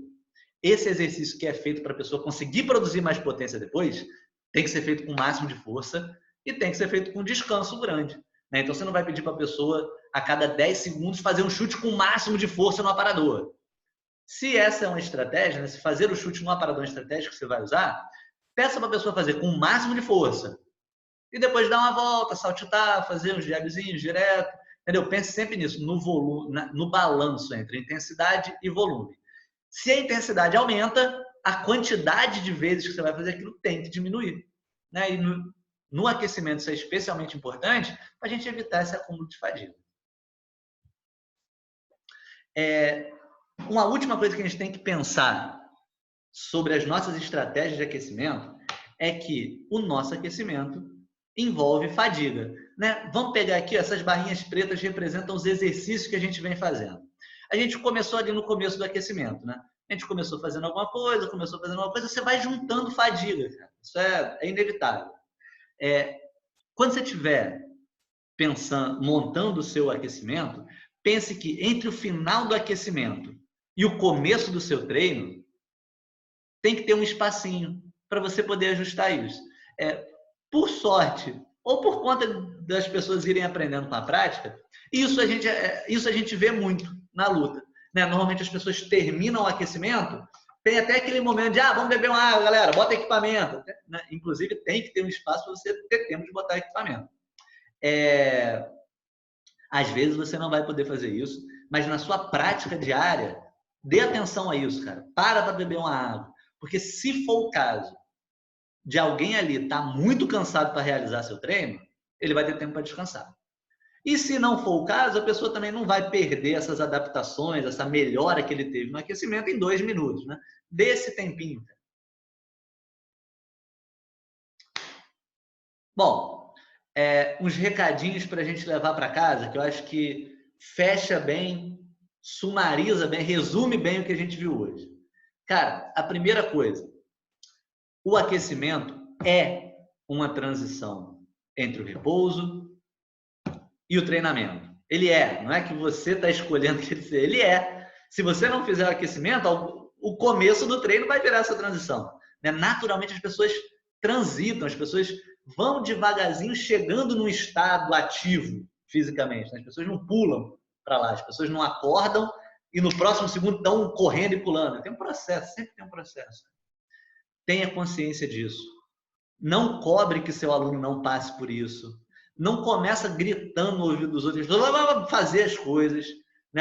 esse exercício que é feito para a pessoa conseguir produzir mais potência depois, tem que ser feito com o máximo de força e tem que ser feito com descanso grande. Então você não vai pedir para a pessoa, a cada 10 segundos, fazer um chute com o máximo de força no aparador. Se essa é uma estratégia, se fazer o chute no aparador estratégico que você vai usar, peça para a pessoa fazer com o máximo de força. E depois dar uma volta, saltitar, fazer uns jabzinhos direto. Entendeu? Pense sempre nisso, no volume, no balanço entre intensidade e volume. Se a intensidade aumenta, a quantidade de vezes que você vai fazer aquilo tem que diminuir. E no aquecimento isso é especialmente importante para a gente evitar esse acúmulo de fadiga. Uma última coisa que a gente tem que pensar sobre as nossas estratégias de aquecimento é que o nosso aquecimento envolve fadiga. Vamos pegar aqui, essas barrinhas pretas representam os exercícios que a gente vem fazendo. A gente começou ali no começo do aquecimento, A gente começou fazendo alguma coisa, você vai juntando fadiga, cara. Isso é inevitável. Quando você estiver montando o seu aquecimento, pense que entre o final do aquecimento e o começo do seu treino, tem que ter um espacinho para você poder ajustar isso. Por sorte, ou por conta das pessoas irem aprendendo com a prática, isso a gente vê muito na luta. Normalmente as pessoas terminam o aquecimento, tem até aquele momento de, vamos beber uma água, galera, bota equipamento. Inclusive, tem que ter um espaço para você ter tempo de botar equipamento. Às vezes você não vai poder fazer isso, mas na sua prática diária, dê atenção a isso, cara. Para beber uma água. Porque se for o caso de alguém ali estar muito cansado para realizar seu treino, ele vai ter tempo para descansar. E se não for o caso, a pessoa também não vai perder essas adaptações, essa melhora que ele teve no aquecimento em 2 minutos. Dê esse tempinho. Bom, uns recadinhos para a gente levar para casa, que eu acho que fecha bem, sumariza bem, resume bem o que a gente viu hoje. Cara, a primeira coisa, o aquecimento é uma transição entre o repouso e o treinamento. Ele não é que você está escolhendo que ele é. Se você não fizer o aquecimento, o começo do treino vai virar essa transição. Naturalmente as pessoas transitam, as pessoas vão devagarzinho chegando num estado ativo fisicamente. As pessoas não pulam para lá, as pessoas não acordam e no próximo segundo estão correndo e pulando. Tem um processo, sempre tem um processo. Tenha consciência disso. Não cobre que seu aluno não passe por isso. Não começa gritando no ouvido dos outros, vai fazer as coisas,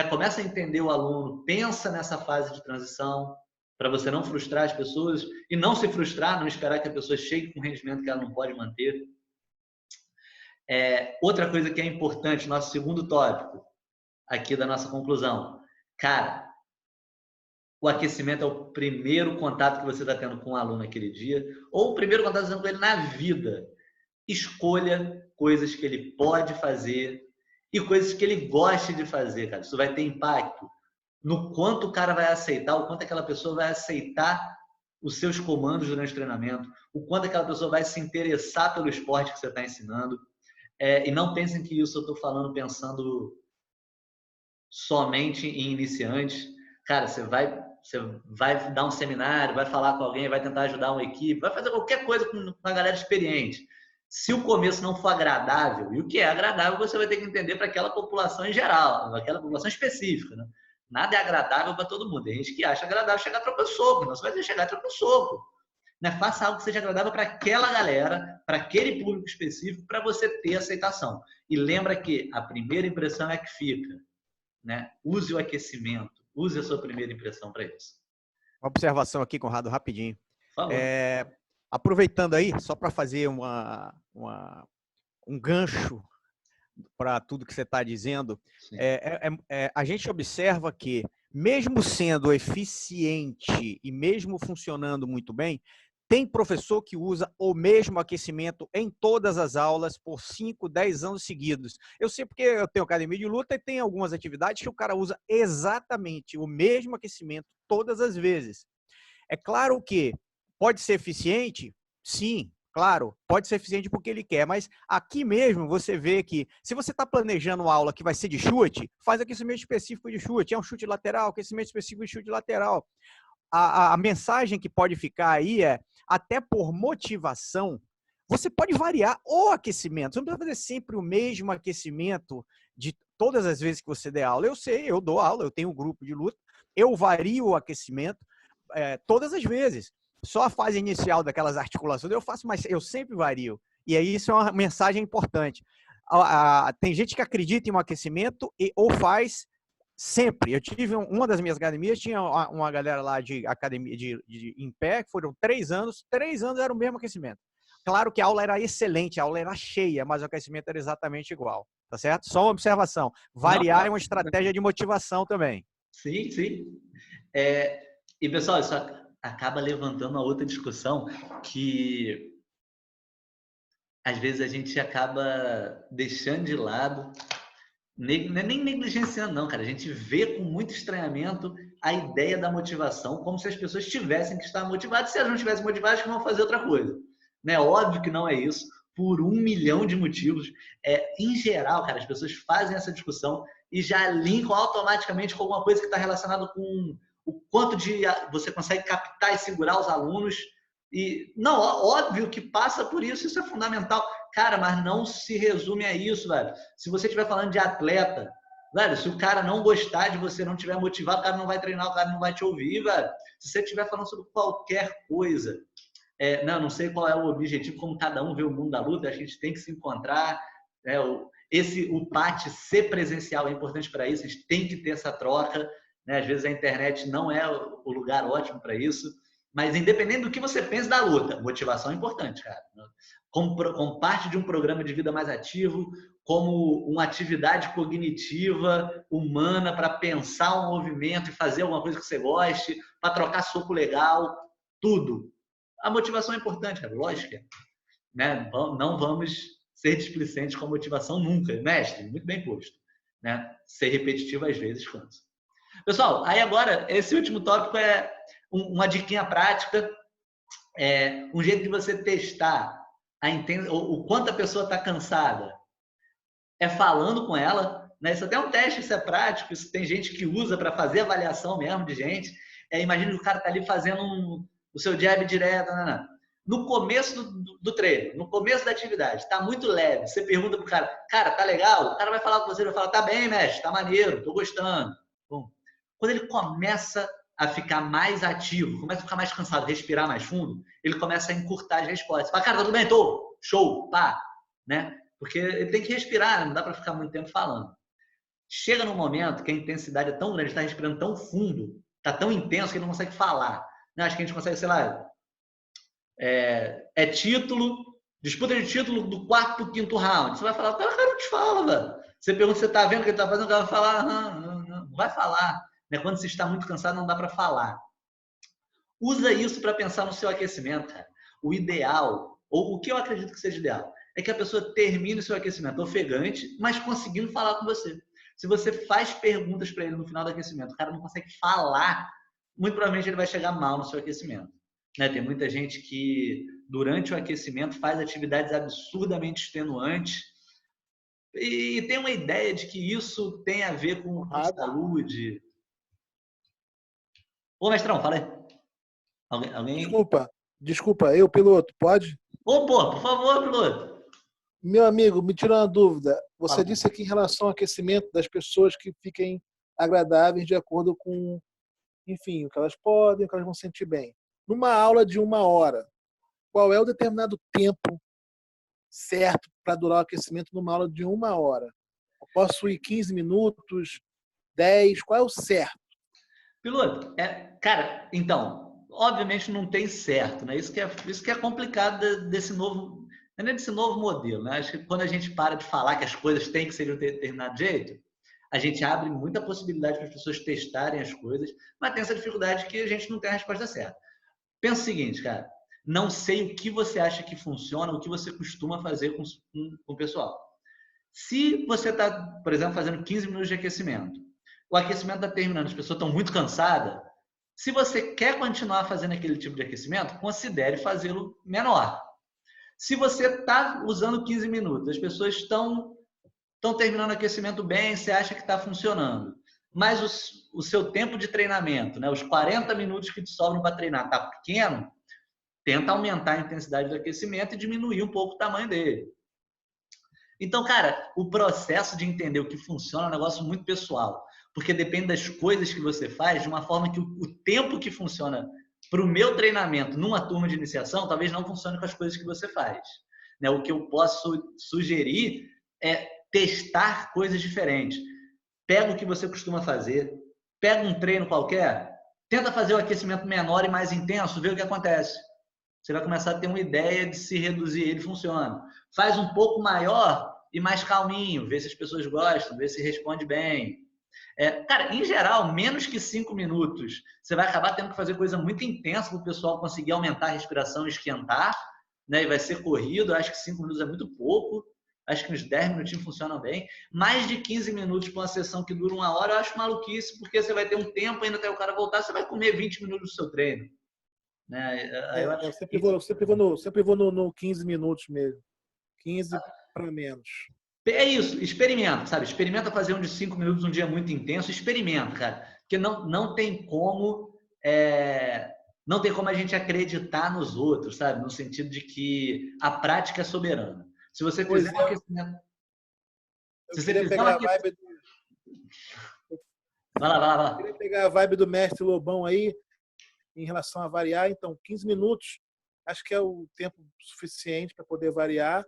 Começa a entender o aluno, pensa nessa fase de transição, para você não frustrar as pessoas e não se frustrar, não esperar que a pessoa chegue com um rendimento que ela não pode manter. Outra coisa que é importante, nosso segundo tópico aqui da nossa conclusão. Cara, o aquecimento é o primeiro contato que você está tendo com o aluno naquele dia, ou o primeiro contato que você está tendo com ele na vida. Escolha coisas que ele pode fazer e coisas que ele goste de fazer, cara. Isso vai ter impacto no quanto o cara vai aceitar, o quanto aquela pessoa vai aceitar os seus comandos durante o treinamento, o quanto aquela pessoa vai se interessar pelo esporte que você está ensinando. E não pensem que isso eu estou falando pensando somente em iniciantes. Cara, você vai dar um seminário, vai falar com alguém, vai tentar ajudar uma equipe, vai fazer qualquer coisa com a galera experiente. Se o começo não for agradável, e o que é agradável você vai ter que entender para aquela população em geral, aquela população específica, Nada é agradável para todo mundo. Tem gente que acha agradável chegar trocando soco. Não, você vai chegar trocando soco. Né? Faça algo que seja agradável para aquela galera, para aquele público específico, para você ter aceitação. E lembra que a primeira impressão é que fica. Né? Use o aquecimento. Use a sua primeira impressão para isso. Uma observação aqui, Conrado, rapidinho. Falou. Aproveitando aí, só para fazer um gancho para tudo que você está dizendo, a gente observa que, mesmo sendo eficiente e mesmo funcionando muito bem, tem professor que usa o mesmo aquecimento em todas as aulas por 5, 10 anos seguidos. Eu sei porque eu tenho academia de luta e tem algumas atividades que o cara usa exatamente o mesmo aquecimento todas as vezes. É claro que pode ser eficiente, sim, claro, pode ser eficiente porque ele quer, mas aqui mesmo você vê que se você está planejando uma aula que vai ser de chute, faz aquecimento específico de chute, é um chute lateral, aquecimento específico de chute lateral. A mensagem que pode ficar aí é, até por motivação, você pode variar o aquecimento. Você não precisa fazer sempre o mesmo aquecimento de todas as vezes que você der aula. Eu sei, eu dou aula, eu tenho um grupo de luta, eu vario o aquecimento todas as vezes. Só a fase inicial daquelas articulações eu faço, mas eu sempre vario. E aí isso é uma mensagem importante. Tem gente que acredita em um aquecimento ou faz sempre. Eu tive uma das minhas academias, tinha uma galera lá de academia em pé, que foram 3 anos era o mesmo aquecimento. Claro que a aula era excelente, a aula era cheia, mas o aquecimento era exatamente igual, tá certo? Só uma observação. Variar é uma estratégia de motivação também. Sim, sim. E, pessoal, isso acaba levantando uma outra discussão que, às vezes, a gente acaba deixando de lado. Nem negligenciando, não, cara. A gente vê com muito estranhamento a ideia da motivação, como se as pessoas tivessem que estar motivadas. Se elas não estivessem motivadas, que vão fazer outra coisa. Né? Óbvio que não é isso, por 1 milhão de motivos. Em geral, cara, as pessoas fazem essa discussão e já linkam automaticamente com alguma coisa que está relacionada com o quanto de você consegue captar e segurar os alunos. E, não, óbvio que passa por isso, isso é fundamental. Cara, mas não se resume a isso, velho. Se você estiver falando de atleta, velho, se o cara não gostar de você, não estiver motivado, o cara não vai treinar, o cara não vai te ouvir, velho. Se você estiver falando sobre qualquer coisa, não sei qual é o objetivo, como cada um vê o mundo da luta, a gente tem que se encontrar. O PAT ser presencial é importante para isso, a gente tem que ter essa troca. Né? Às vezes a internet não é o lugar ótimo para isso. Mas independente do que você pense da luta, motivação é importante, cara. Como parte de um programa de vida mais ativo, como uma atividade cognitiva, humana, para pensar um movimento e fazer alguma coisa que você goste, para trocar soco legal, tudo. A motivação é importante, cara, lógico. Né? Não vamos ser displicentes com a motivação nunca, mestre, muito bem posto. Né? Ser repetitivo às vezes cansa. Pessoal, aí agora, esse último tópico é uma diquinha prática, um jeito de você testar o quanto a pessoa está cansada. É falando com ela, né? Isso até é um teste, isso é prático, isso tem gente que usa para fazer avaliação mesmo de gente. Imagina que o cara está ali fazendo o seu jab direto, no começo do treino, no começo da atividade, está muito leve. Você pergunta pro cara, tá legal? O cara vai falar com você, vai falar, tá bem, mestre, tá maneiro, tô gostando. Bom, quando ele começa a ficar mais ativo, começa a ficar mais cansado, respirar mais fundo, ele começa a encurtar as respostas. Fala, cara, tá tudo bem? Tô. Show. Pá. Né? Porque ele tem que respirar, não dá para ficar muito tempo falando. Chega num momento que a intensidade é tão grande, está respirando tão fundo, está tão intenso que ele não consegue falar. Né? Acho que a gente consegue, sei lá, título, disputa de título do 4º pro 5º round. Você vai falar, cara, não te fala, velho. Você pergunta se você tá vendo o que ele tá fazendo, o cara vai falar, não vai falar. Quando você está muito cansado, não dá para falar. Usa isso para pensar no seu aquecimento, cara. O ideal, ou o que eu acredito que seja ideal, é que a pessoa termine o seu aquecimento ofegante, mas conseguindo falar com você. Se você faz perguntas para ele no final do aquecimento, o cara não consegue falar, muito provavelmente ele vai chegar mal no seu aquecimento. Né? Tem muita gente que, durante o aquecimento, faz atividades absurdamente extenuantes e tem uma ideia de que isso tem a ver com saúde. Ô, mestrão, fala aí. Alguém? Desculpa, eu, piloto, pode? Ô, pô, por favor, piloto. Meu amigo, me tira uma dúvida. Você disse aqui em relação ao aquecimento das pessoas que fiquem agradáveis de acordo com, enfim, o que elas podem, o que elas vão sentir bem. Numa aula de 1 hora, qual é o determinado tempo certo para durar o aquecimento numa aula de 1 hora? Eu posso ir 15 minutos, 10, qual é o certo? Piloto, cara, então, obviamente não tem certo, né? Isso que é complicado desse novo, não é desse novo modelo, né? Acho que quando a gente para de falar que as coisas têm que ser de um determinado jeito, a gente abre muita possibilidade para as pessoas testarem as coisas, mas tem essa dificuldade que a gente não tem a resposta certa. Pensa o seguinte, cara, não sei o que você acha que funciona, o que você costuma fazer com o pessoal. Se você está, por exemplo, fazendo 15 minutos de aquecimento, o aquecimento está terminando, as pessoas estão muito cansadas, se você quer continuar fazendo aquele tipo de aquecimento, considere fazê-lo menor. Se você está usando 15 minutos, as pessoas estão terminando o aquecimento bem, você acha que está funcionando, mas o seu tempo de treinamento, né, os 40 minutos que te sobram para treinar, está pequeno, tenta aumentar a intensidade do aquecimento e diminuir um pouco o tamanho dele. Então, cara, o processo de entender o que funciona é um negócio muito pessoal, porque depende das coisas que você faz, de uma forma que o tempo que funciona para o meu treinamento numa turma de iniciação, talvez não funcione com as coisas que você faz. Né? O que eu posso sugerir é testar coisas diferentes. Pega o que você costuma fazer, pega um treino qualquer, tenta fazer o aquecimento menor e mais intenso, vê o que acontece. Você vai começar a ter uma ideia de se reduzir, ele funciona. Faz um pouco maior e mais calminho, vê se as pessoas gostam, vê se responde bem. Cara, em geral, menos que 5 minutos, você vai acabar tendo que fazer coisa muito intensa para o pessoal conseguir aumentar a respiração e esquentar, né? E vai ser corrido, acho que 5 minutos é muito pouco, acho que uns 10 minutinhos funcionam bem. Mais de 15 minutos para uma sessão que dura 1 hora, eu acho maluquice, porque você vai ter um tempo ainda até o cara voltar, você vai comer 20 minutos do seu treino. Né? Eu sempre vou no 15 minutos mesmo. 15 para menos. É isso, experimenta, sabe? Experimenta fazer um de 5 minutos, um dia muito intenso, experimenta, cara. Porque não tem como não tem como a gente acreditar nos outros, sabe? No sentido de que a prática é soberana. Se você fizer um aquecimento... Se você fizer pegar a vibe Vai lá. Eu queria pegar a vibe do mestre Lobão aí, em relação a variar. Então, 15 minutos, acho que é o tempo suficiente para poder variar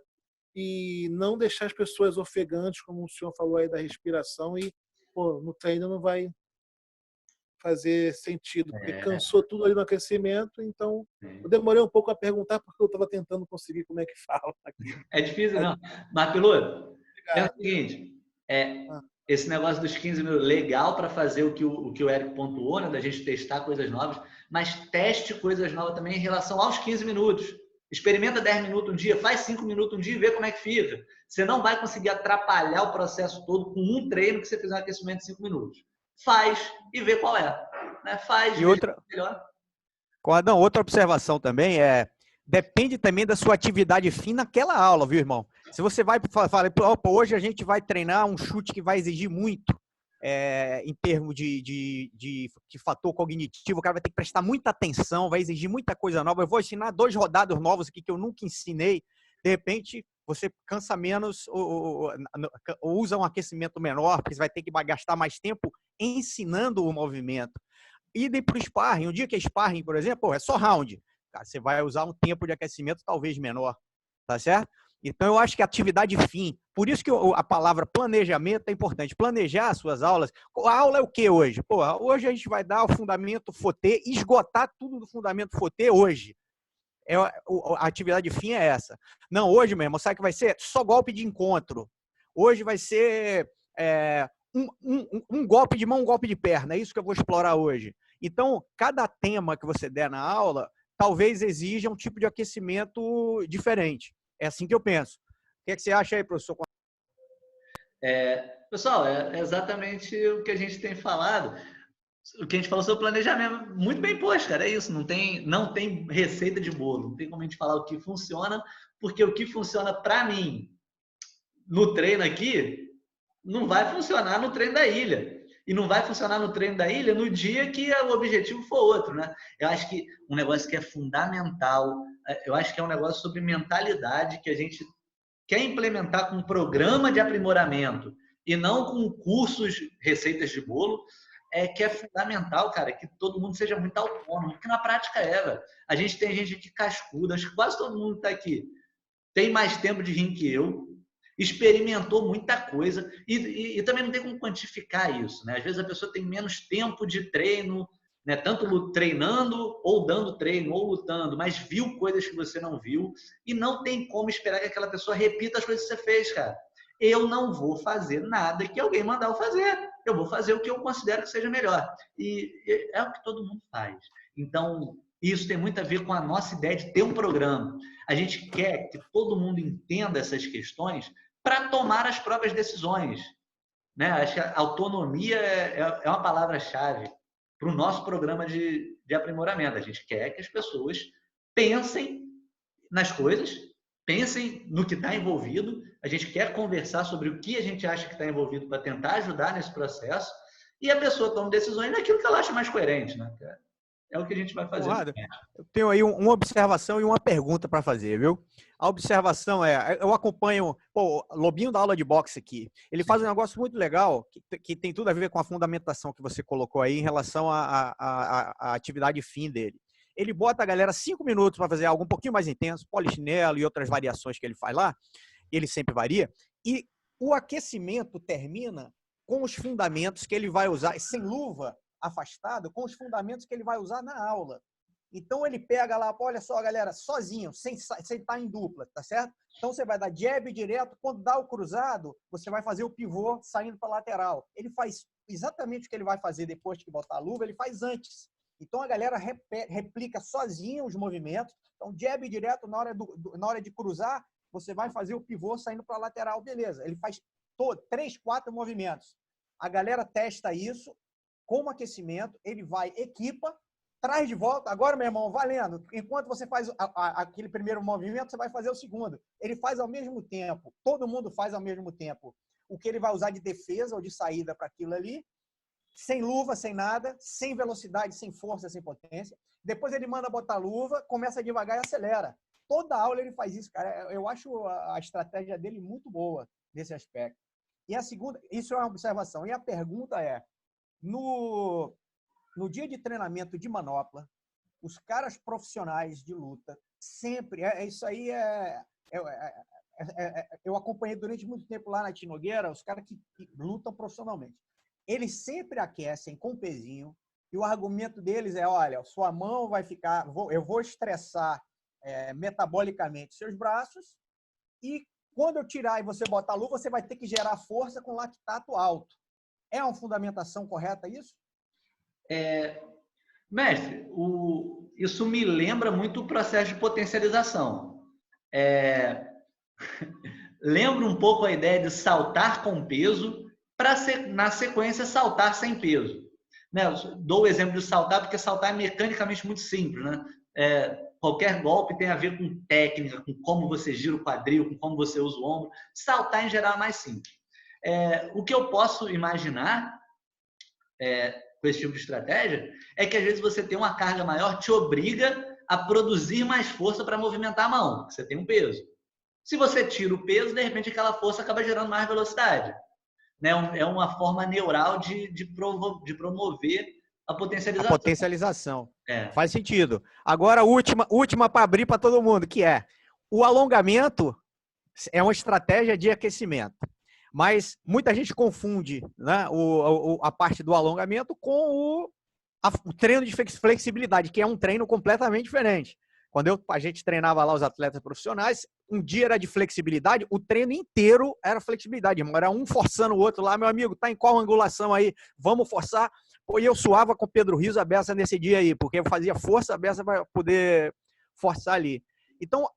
e não deixar as pessoas ofegantes, como o senhor falou aí da respiração, e no treino não vai fazer sentido, porque cansou tudo ali no aquecimento. Então, eu demorei um pouco a perguntar, porque eu estava tentando conseguir como é que fala aqui. É difícil, não. Mas, piloto, é o seguinte, esse negócio dos 15 minutos, legal para fazer o que o Érico pontuou, né, da gente testar coisas novas, mas teste coisas novas também em relação aos 15 minutos. Experimenta 10 minutos um dia, faz 5 minutos um dia e vê como é que fica. Você não vai conseguir atrapalhar o processo todo com um treino que você fizer um aquecimento de 5 minutos. Faz e vê qual é. Né? Faz e outra, melhor. Conradão, outra observação também depende também da sua atividade fim naquela aula, viu, irmão? Se você vai falar, hoje a gente vai treinar um chute que vai exigir muito em termos de fator cognitivo, o cara vai ter que prestar muita atenção, vai exigir muita coisa nova. Eu vou ensinar 2 rodados novos aqui que eu nunca ensinei. De repente, você cansa menos ou usa um aquecimento menor, porque você vai ter que gastar mais tempo ensinando o movimento. Idem para o sparring. Um dia que é sparring, por exemplo, é só round. Cara, você vai usar um tempo de aquecimento talvez menor, tá certo? Então, eu acho que atividade fim, por isso que a palavra planejamento é importante. Planejar as suas aulas. A aula é o que hoje? Hoje a gente vai dar o fundamento FOTE, esgotar tudo do fundamento FOTE hoje. A atividade fim é essa. Não, hoje mesmo, sabe que vai ser? Só golpe de encontro. Hoje vai ser um golpe de mão, um golpe de perna. É isso que eu vou explorar hoje. Então, cada tema que você der na aula, talvez exija um tipo de aquecimento diferente. É assim que eu penso. O que é que você acha aí, professor? Pessoal, é exatamente o que a gente tem falado. O que a gente falou sobre planejamento, muito bem posto, cara. É isso. Não tem receita de bolo. Não tem como a gente falar o que funciona, porque o que funciona para mim no treino aqui não vai funcionar no treino da ilha. E não vai funcionar no treino da ilha no dia que o objetivo for outro, né? Eu acho que um negócio que é fundamental, eu acho que é um negócio sobre mentalidade que a gente quer implementar com um programa de aprimoramento E não com cursos, receitas de bolo, que é fundamental, cara, que todo mundo seja muito autônomo, porque na prática velho. A gente tem gente aqui cascuda, acho que quase todo mundo está aqui. Tem mais tempo de rim que eu, experimentou muita coisa e também não tem como quantificar isso, né? Às vezes a pessoa tem menos tempo de treino, né? Tanto treinando ou dando treino ou lutando, mas viu coisas que você não viu e não tem como esperar que aquela pessoa repita as coisas que você fez, cara. Eu não vou fazer nada que alguém mandar eu fazer. Eu vou fazer o que eu considero que seja melhor. E é o que todo mundo faz. Então, isso tem muito a ver com a nossa ideia de ter um programa. A gente quer que todo mundo entenda essas questões para tomar as próprias decisões. Né? Acho que a autonomia é uma palavra-chave para o nosso programa de aprimoramento. A gente quer que as pessoas pensem nas coisas, pensem no que está envolvido. A gente quer conversar sobre o que a gente acha que está envolvido para tentar ajudar nesse processo e a pessoa toma decisões naquilo que ela acha mais coerente. Né? É o que a gente vai fazer. Conrado, eu tenho aí uma observação e uma pergunta para fazer, viu? A observação eu acompanho, Lobinho da aula de boxe aqui, ele faz um negócio muito legal, que tem tudo a ver com a fundamentação que você colocou aí em relação à atividade fim dele. Ele bota a galera 5 minutos para fazer algo um pouquinho mais intenso, polichinelo e outras variações que ele faz lá, ele sempre varia, e o aquecimento termina com os fundamentos que ele vai usar, sem luva, afastado, com os fundamentos que ele vai usar na aula. Então ele pega lá, olha só, galera, sozinho, sem estar em dupla, tá certo? Então você vai dar jab direto, quando dá o cruzado, você vai fazer o pivô saindo para a lateral. Ele faz exatamente o que ele vai fazer depois que botar a luva, ele faz antes. Então a galera replica sozinha os movimentos. Então jab direto, na hora de cruzar, você vai fazer o pivô saindo para a lateral, beleza. Ele faz 3, 4 movimentos. A galera testa isso, como aquecimento, ele vai, equipa, traz de volta. Agora, meu irmão, valendo. Enquanto você faz aquele primeiro movimento, você vai fazer o segundo. Ele faz ao mesmo tempo, todo mundo faz ao mesmo tempo o que ele vai usar de defesa ou de saída para aquilo ali, sem luva, sem nada, sem velocidade, sem força, sem potência. Depois ele manda botar luva, começa devagar e acelera. Toda aula ele faz isso, cara. Eu acho a estratégia dele muito boa nesse aspecto. E a segunda, isso é uma observação. E a pergunta é, no dia de treinamento de manopla, os caras profissionais de luta, sempre, isso aí eu acompanhei durante muito tempo lá na Tinogueira, os caras que lutam profissionalmente. Eles sempre aquecem com pezinho, e o argumento deles é, olha, sua mão vai ficar, eu vou estressar metabolicamente seus braços, e quando eu tirar e você botar a luva, você vai ter que gerar força com lactato alto. É uma fundamentação correta isso? Mestre, isso me lembra muito o processo de potencialização. Lembra um pouco a ideia de saltar com peso para, na sequência, saltar sem peso. Né? Eu dou o exemplo de saltar porque saltar é mecanicamente muito simples. Né? Qualquer golpe tem a ver com técnica, com como você gira o quadril, com como você usa o ombro. Saltar, em geral, é mais simples. O que eu posso imaginar com esse tipo de estratégia é que às vezes você tem uma carga maior, te obriga a produzir mais força para movimentar a mão, você tem um peso. Se você tira o peso, de repente aquela força acaba gerando mais velocidade. Né? É uma forma neural de promover a potencialização. A potencialização. Faz sentido. Agora, última para abrir para todo mundo, que é o alongamento é uma estratégia de aquecimento. Mas muita gente confunde, né, a parte do alongamento com o treino de flexibilidade, que é um treino completamente diferente. Quando a gente treinava lá os atletas profissionais, um dia era de flexibilidade, o treino inteiro era flexibilidade. Era um forçando o outro lá, meu amigo, tá em qual angulação aí? Vamos forçar. E eu suava com o Pedro Riso a beça nesse dia aí, porque eu fazia força a beça para poder forçar ali. Então,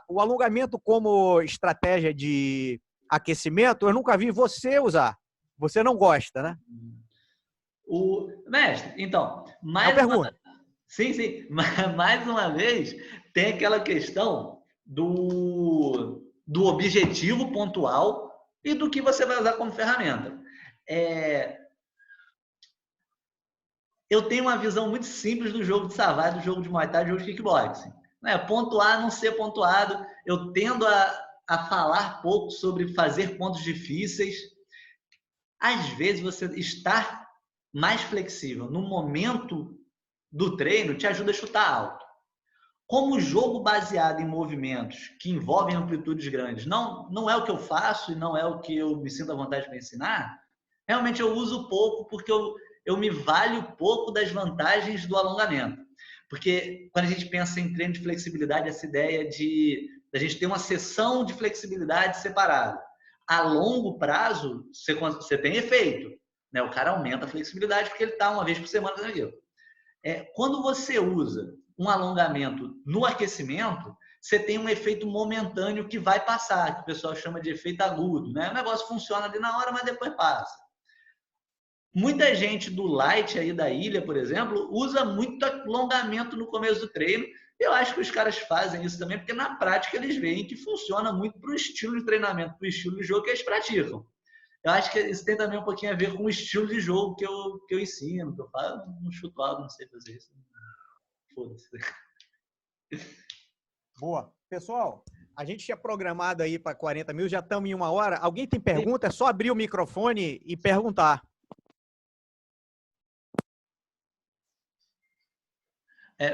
o alongamento como estratégia de aquecimento, eu nunca vi você usar. Você não gosta, né? Mestre, então, Sim. Mais uma vez, tem aquela questão do objetivo pontual e do que você vai usar como ferramenta. Eu tenho uma visão muito simples do jogo de Savate, do jogo de Muay Thai, do jogo de kickboxing. Pontuar, não ser pontuado. Eu tendo a falar pouco sobre fazer pontos difíceis. às vezes você estar mais flexível no momento do treino te ajuda a chutar alto. Como o jogo baseado em movimentos que envolvem amplitudes grandes não é o que eu faço e não é o que eu me sinto à vontade para ensinar, realmente eu uso pouco porque eu me valho pouco das vantagens do alongamento. Porque quando a gente pensa em treino de flexibilidade, essa ideia de a gente ter uma sessão de flexibilidade separada. A longo prazo, você tem efeito. Né? O cara aumenta a flexibilidade porque ele está uma vez por semana fazendo aquilo. Quando você usa um alongamento no aquecimento, você tem um efeito momentâneo que vai passar, que o pessoal chama de efeito agudo. Né? O negócio funciona ali na hora, mas depois passa. Muita gente do light aí da ilha, por exemplo, usa muito alongamento no começo do treino. Eu acho que os caras fazem isso também, porque na prática eles veem que funciona muito para o estilo de treinamento, para o estilo de jogo que eles praticam. Eu acho que isso tem também um pouquinho a ver com o estilo de jogo que eu ensino, que eu falo. Não chuto algo, não sei fazer isso. Foda-se. Boa. Pessoal, a gente tinha programado aí para 40 mil, já estamos em 1 hora. Alguém tem pergunta? É só abrir o microfone e perguntar.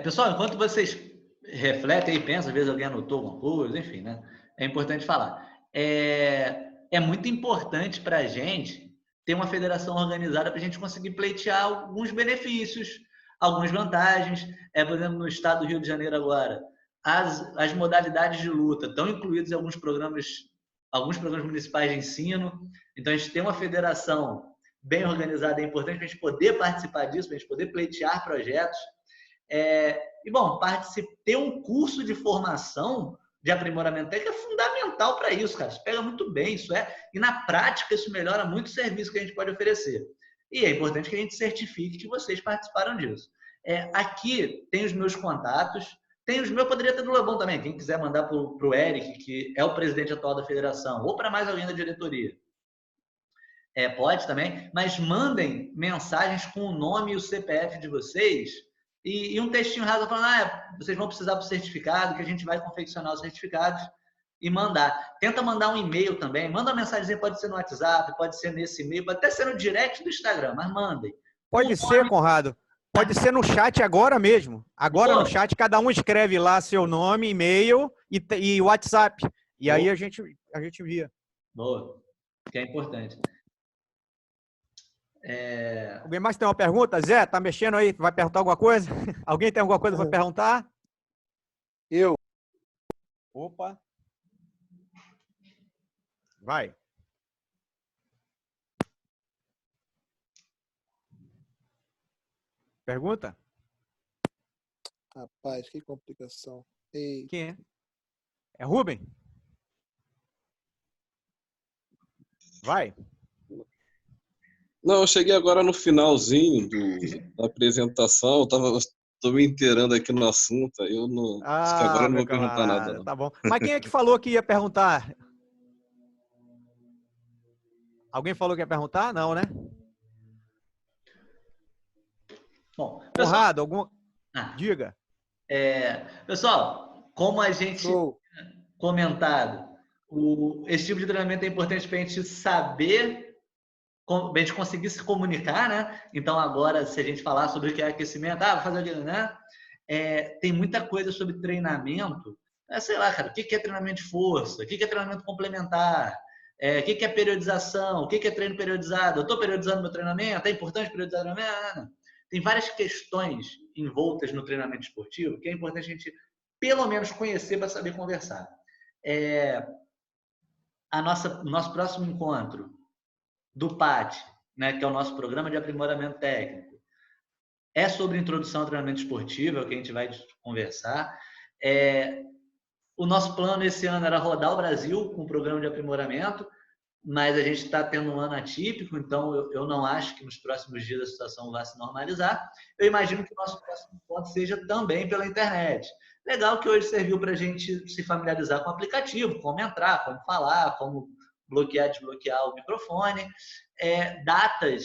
Pessoal, enquanto vocês refletem e pensam, às vezes alguém anotou alguma coisa, enfim, né? É importante falar. É muito importante para a gente ter uma federação organizada para a gente conseguir pleitear alguns benefícios, algumas vantagens. Por exemplo, no estado do Rio de Janeiro agora, as modalidades de luta estão incluídas em alguns programas municipais de ensino. Então, a gente tem uma federação bem organizada, é importante para a gente poder participar disso, para a gente poder pleitear projetos. E, bom, ter um curso de formação de aprimoramento técnico é fundamental para isso, cara. Isso pega muito bem, e na prática isso melhora muito o serviço que a gente pode oferecer. E é importante que a gente certifique que vocês participaram disso. Aqui tem os meus contatos, eu poderia ter do Lobão também, quem quiser mandar para o Eric, que é o presidente atual da federação, ou para mais alguém da diretoria. Pode também, mas mandem mensagens com o nome e o CPF de vocês e um textinho raso falando, vocês vão precisar do certificado, que a gente vai confeccionar os certificados e mandar. Tenta mandar um e-mail também, manda uma mensagem, pode ser no WhatsApp, pode ser nesse e-mail, pode até ser no direct do Instagram, mas mandem. Pode ser, Conrado. Pode ser no chat agora mesmo. Agora no chat, cada um escreve lá seu nome, e-mail e WhatsApp. E aí a gente envia. Boa, que é importante. Alguém mais tem uma pergunta? Zé, tá mexendo aí? Vai perguntar alguma coisa? Alguém tem alguma coisa para perguntar? Eu. Opa. Vai. Pergunta? Rapaz, que complicação. Ei. Quem é? É Rubem? Vai. Não, eu cheguei agora no finalzinho da apresentação, estou me inteirando aqui no assunto, eu não, acho que agora eu não vou perguntar nada. Não. Tá bom. Mas quem é que falou que ia perguntar? Alguém falou que ia perguntar? Não, né? Bom, Conrado, diga. Pessoal, como a gente comentado, esse tipo de treinamento é importante para a gente saber, a gente conseguir se comunicar, né? Então, agora, se a gente falar sobre o que é aquecimento, vou fazer aquilo, né? Tem muita coisa sobre treinamento. Sei lá, cara, o que é treinamento de força? O que é treinamento complementar? O que é periodização? O que é treino periodizado? Eu estou periodizando meu treinamento? É importante periodizar o treinamento? Tem várias questões envoltas no treinamento esportivo que é importante a gente, pelo menos, conhecer para saber conversar. O nosso próximo encontro do PAT, né, que é o nosso programa de aprimoramento técnico, é sobre introdução ao treinamento esportivo, é o que a gente vai conversar. O nosso plano esse ano era rodar o Brasil com o programa de aprimoramento, mas a gente está tendo um ano atípico, então eu não acho que nos próximos dias a situação vá se normalizar. Eu imagino que o nosso próximo encontro seja também pela internet. Legal que hoje serviu para a gente se familiarizar com o aplicativo, como entrar, como falar, como bloquear, desbloquear o microfone. Datas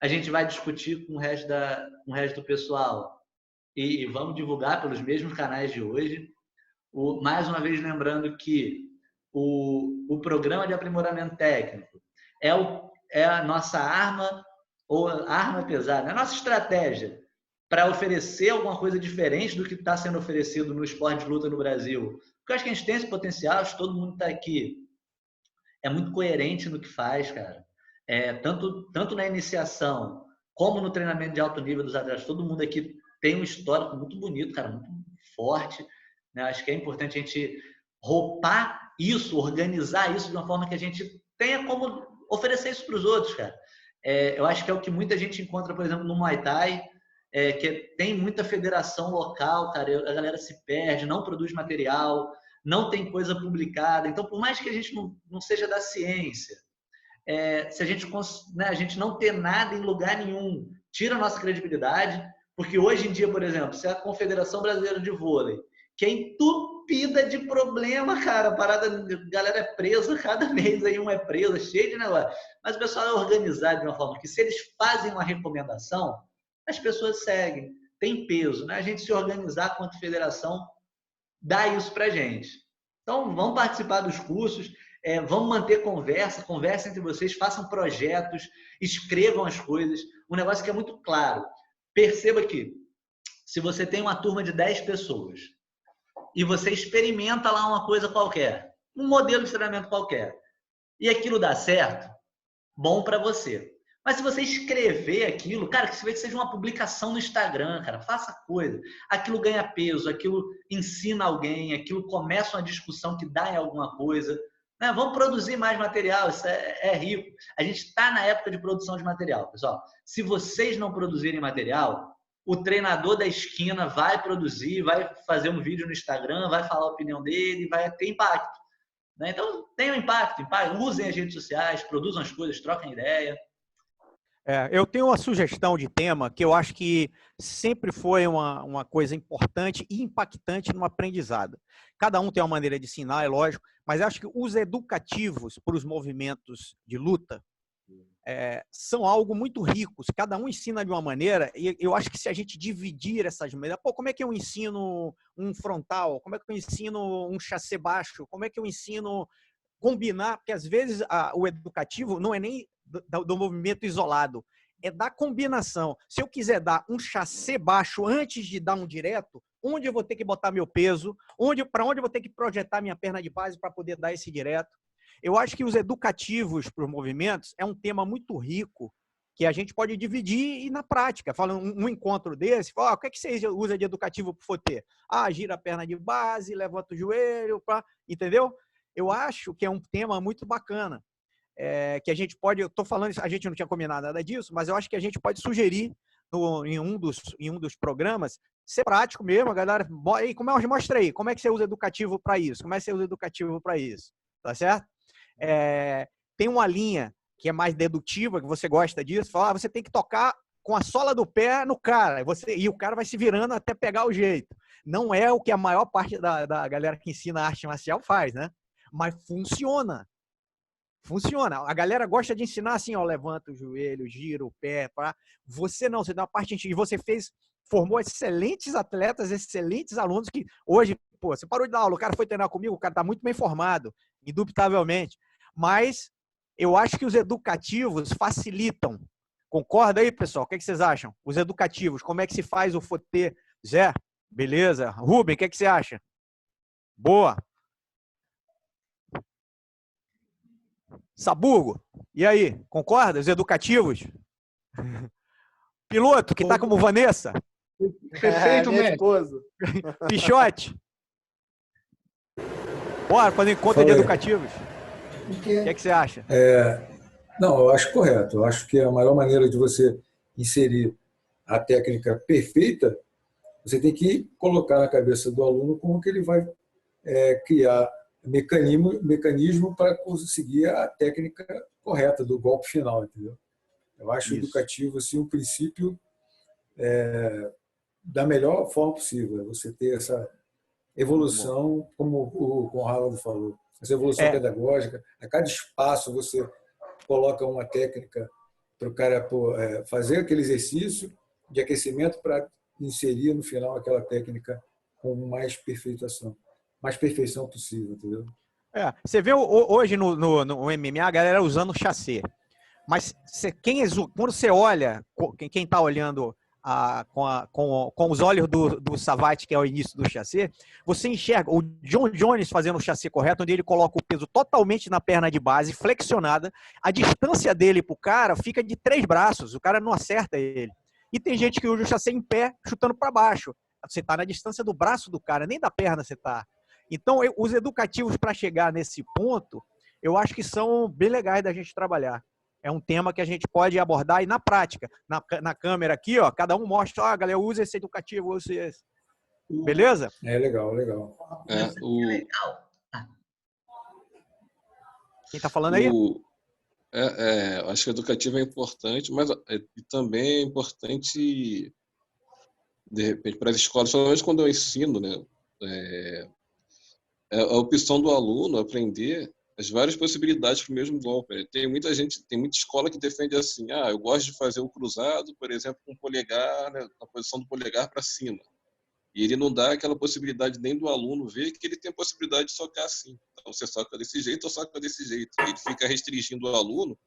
a gente vai discutir com o resto do pessoal e vamos divulgar pelos mesmos canais de hoje. Mais uma vez lembrando que o programa de aprimoramento técnico é a nossa arma, ou arma pesada, é a nossa estratégia para oferecer alguma coisa diferente do que está sendo oferecido no esporte de luta no Brasil. Porque eu acho que a gente tem esse potencial, acho que todo mundo está aqui, é muito coerente no que faz, cara. Tanto na iniciação, como no treinamento de alto nível dos atletas, todo mundo aqui tem um histórico muito bonito, cara, muito forte, né? Acho que é importante a gente roupar isso, organizar isso de uma forma que a gente tenha como oferecer isso para os outros, cara. Eu acho que é o que muita gente encontra, por exemplo, no Muay Thai, que tem muita federação local, cara, a galera se perde, não produz material, não tem coisa publicada. Então, por mais que a gente não seja da ciência, se a gente não ter nada em lugar nenhum, tira a nossa credibilidade, porque hoje em dia, por exemplo, se a Confederação Brasileira de Vôlei, que é entupida de problema, cara, a parada, a galera é presa, cada mês aí um é preso, cheio de negócio, mas o pessoal é organizado de uma forma que, se eles fazem uma recomendação, as pessoas seguem, tem peso, né? A gente se organizar quanto federação dá isso pra gente. Então, vamos participar dos cursos, vamos manter conversa entre vocês, façam projetos, escrevam as coisas. Um negócio que é muito claro. Perceba que, se você tem uma turma de 10 pessoas e você experimenta lá uma coisa qualquer, um modelo de treinamento qualquer, e aquilo dá certo, bom para você. Mas se você escrever aquilo, cara, que você vê que seja uma publicação no Instagram, cara, faça coisa. Aquilo ganha peso, aquilo ensina alguém, aquilo começa uma discussão que dá em alguma coisa. Né? Vamos produzir mais material, isso é rico. A gente está na época de produção de material, pessoal. Se vocês não produzirem material, o treinador da esquina vai produzir, vai fazer um vídeo no Instagram, vai falar a opinião dele, vai ter impacto. Né? Então, tenham impacto, usem as redes sociais, produzam as coisas, troquem ideia. Eu tenho uma sugestão de tema que eu acho que sempre foi uma coisa importante e impactante no aprendizado. Cada um tem uma maneira de ensinar, é lógico, mas eu acho que os educativos para os movimentos de luta são algo muito ricos. Cada um ensina de uma maneira, e eu acho que se a gente dividir essas maneiras, como é que eu ensino um frontal? Como é que eu ensino um chassé baixo? Como é que eu ensino combinar? Porque às vezes o educativo não é nem do movimento isolado, é da combinação. Se eu quiser dar um chassé baixo antes de dar um direto, onde eu vou ter que botar meu peso, para onde eu vou ter que projetar minha perna de base para poder dar esse direto. Eu acho que os educativos para os movimentos é um tema muito rico que a gente pode dividir e na prática. Fala um encontro desse, o que é que você usa de educativo para o FOTê? Gira a perna de base, levanta o joelho, entendeu? Eu acho que é um tema muito bacana. Que a gente pode, eu estou falando, a gente não tinha combinado nada disso, mas eu acho que a gente pode sugerir em um dos programas, ser prático mesmo, a galera, mostra aí, como é que você usa educativo para isso? Como é que você usa educativo para isso? Tá certo? Tem uma linha que é mais dedutiva, que você gosta disso, fala, você tem que tocar com a sola do pé no cara, e o cara vai se virando até pegar o jeito. Não é o que a maior parte da galera que ensina arte marcial faz, né? Mas funciona. Funciona. A galera gosta de ensinar assim, levanta o joelho, gira o pé, você não, você dá uma parte e você formou excelentes atletas, excelentes alunos que hoje, você parou de dar aula, o cara foi treinar comigo, o cara tá muito bem formado, indubitavelmente. Mas eu acho que os educativos facilitam. Concorda aí, pessoal? O que vocês acham? Os educativos, como é que se faz o FOTê? Zé, beleza? Rubem, o que você acha? Boa. Sabugo, e aí, concorda? Os educativos? Piloto, que tá como Vanessa? Perfeito, minha esposa. Pichote? Bora fazer encontro de educativos. O que você acha? Não, eu acho correto. Eu acho que a maior maneira de você inserir a técnica perfeita, você tem que colocar na cabeça do aluno como que ele vai criar mecanismo para conseguir a técnica correta do golpe final, entendeu? Eu acho educativo assim, um princípio da melhor forma possível, você ter essa evolução, como o Conrado falou, essa evolução pedagógica. A cada espaço você coloca uma técnica para o cara fazer aquele exercício de aquecimento para inserir no final aquela técnica com mais perfeição possível, entendeu? Você vê hoje no MMA a galera usando chassé. Mas quando você olha, quem está olhando com os olhos do Savate, que é o início do chassi, você enxerga o John Jones fazendo o chassi correto, onde ele coloca o peso totalmente na perna de base, flexionada. A distância dele pro cara fica de 3 braços, o cara não acerta ele. E tem gente que usa o chassi em pé, chutando para baixo. Você está na distância do braço do cara, nem da perna você está. Então, os educativos para chegar nesse ponto, eu acho que são bem legais da gente trabalhar. É um tema que a gente pode abordar aí na prática. Na câmera aqui, ó, cada um mostra, galera, usa esse educativo, usa esse. Beleza? É legal, legal. Quem tá falando aí? Acho que o educativo é importante, mas também é importante, de repente, para as escolas, principalmente quando eu ensino, né? A opção do aluno aprender as várias possibilidades para o mesmo golpe. Tem muita escola que defende assim, eu gosto de fazer o cruzado, por exemplo, com o polegar, né, na posição do polegar para cima. E ele não dá aquela possibilidade nem do aluno ver que ele tem a possibilidade de socar assim. Então, você soca desse jeito ou soca desse jeito. E ele fica restringindo o aluno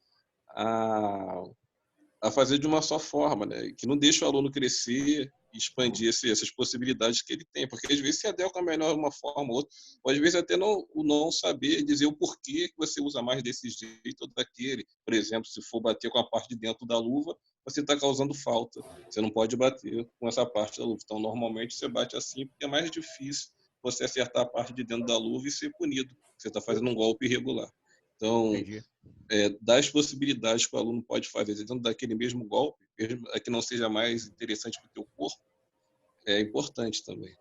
a fazer de uma só forma, né? Que não deixa o aluno crescer e expandir essas possibilidades que ele tem. Porque às vezes se adequa melhor uma forma ou outra, ou às vezes até não saber dizer o porquê que você usa mais desse jeito ou daquele. Por exemplo, se for bater com a parte de dentro da luva, você está causando falta. Você não pode bater com essa parte da luva. Então, normalmente, você bate assim porque é mais difícil você acertar a parte de dentro da luva e ser punido. Você está fazendo um golpe irregular. Então, das possibilidades que o aluno pode fazer dentro daquele mesmo golpe, mesmo que não seja mais interessante para o teu corpo, é importante também.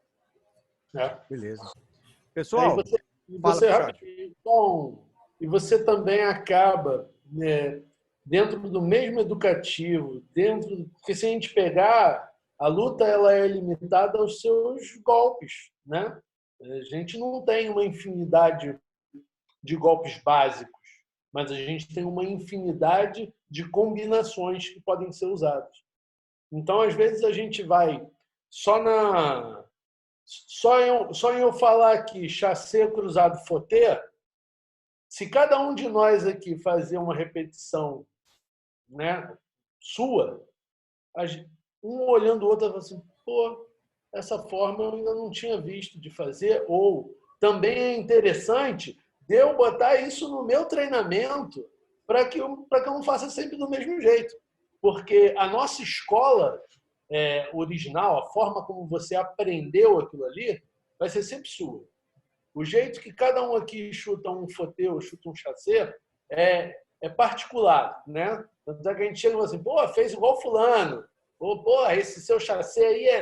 Beleza. Pessoal, e você também acaba, né, dentro do mesmo educativo, porque se a gente pegar, a luta ela é limitada aos seus golpes, né? A gente não tem uma infinidade de golpes básicos, mas a gente tem uma infinidade de combinações que podem ser usadas. Então, às vezes, a gente vai só em eu falar aqui chassi cruzado fauté, se cada um de nós aqui fazer uma repetição, né, sua, um olhando o outro vai assim, essa forma eu ainda não tinha visto de fazer, ou também é interessante de eu botar isso no meu treinamento para que eu não faça sempre do mesmo jeito. Porque a nossa escola original, a forma como você aprendeu aquilo ali, vai ser sempre sua. O jeito que cada um aqui chuta um fauté ou chuta um chassi é particular, né? Tanto é que a gente chega e fala assim, fez igual fulano. Esse seu chassi aí é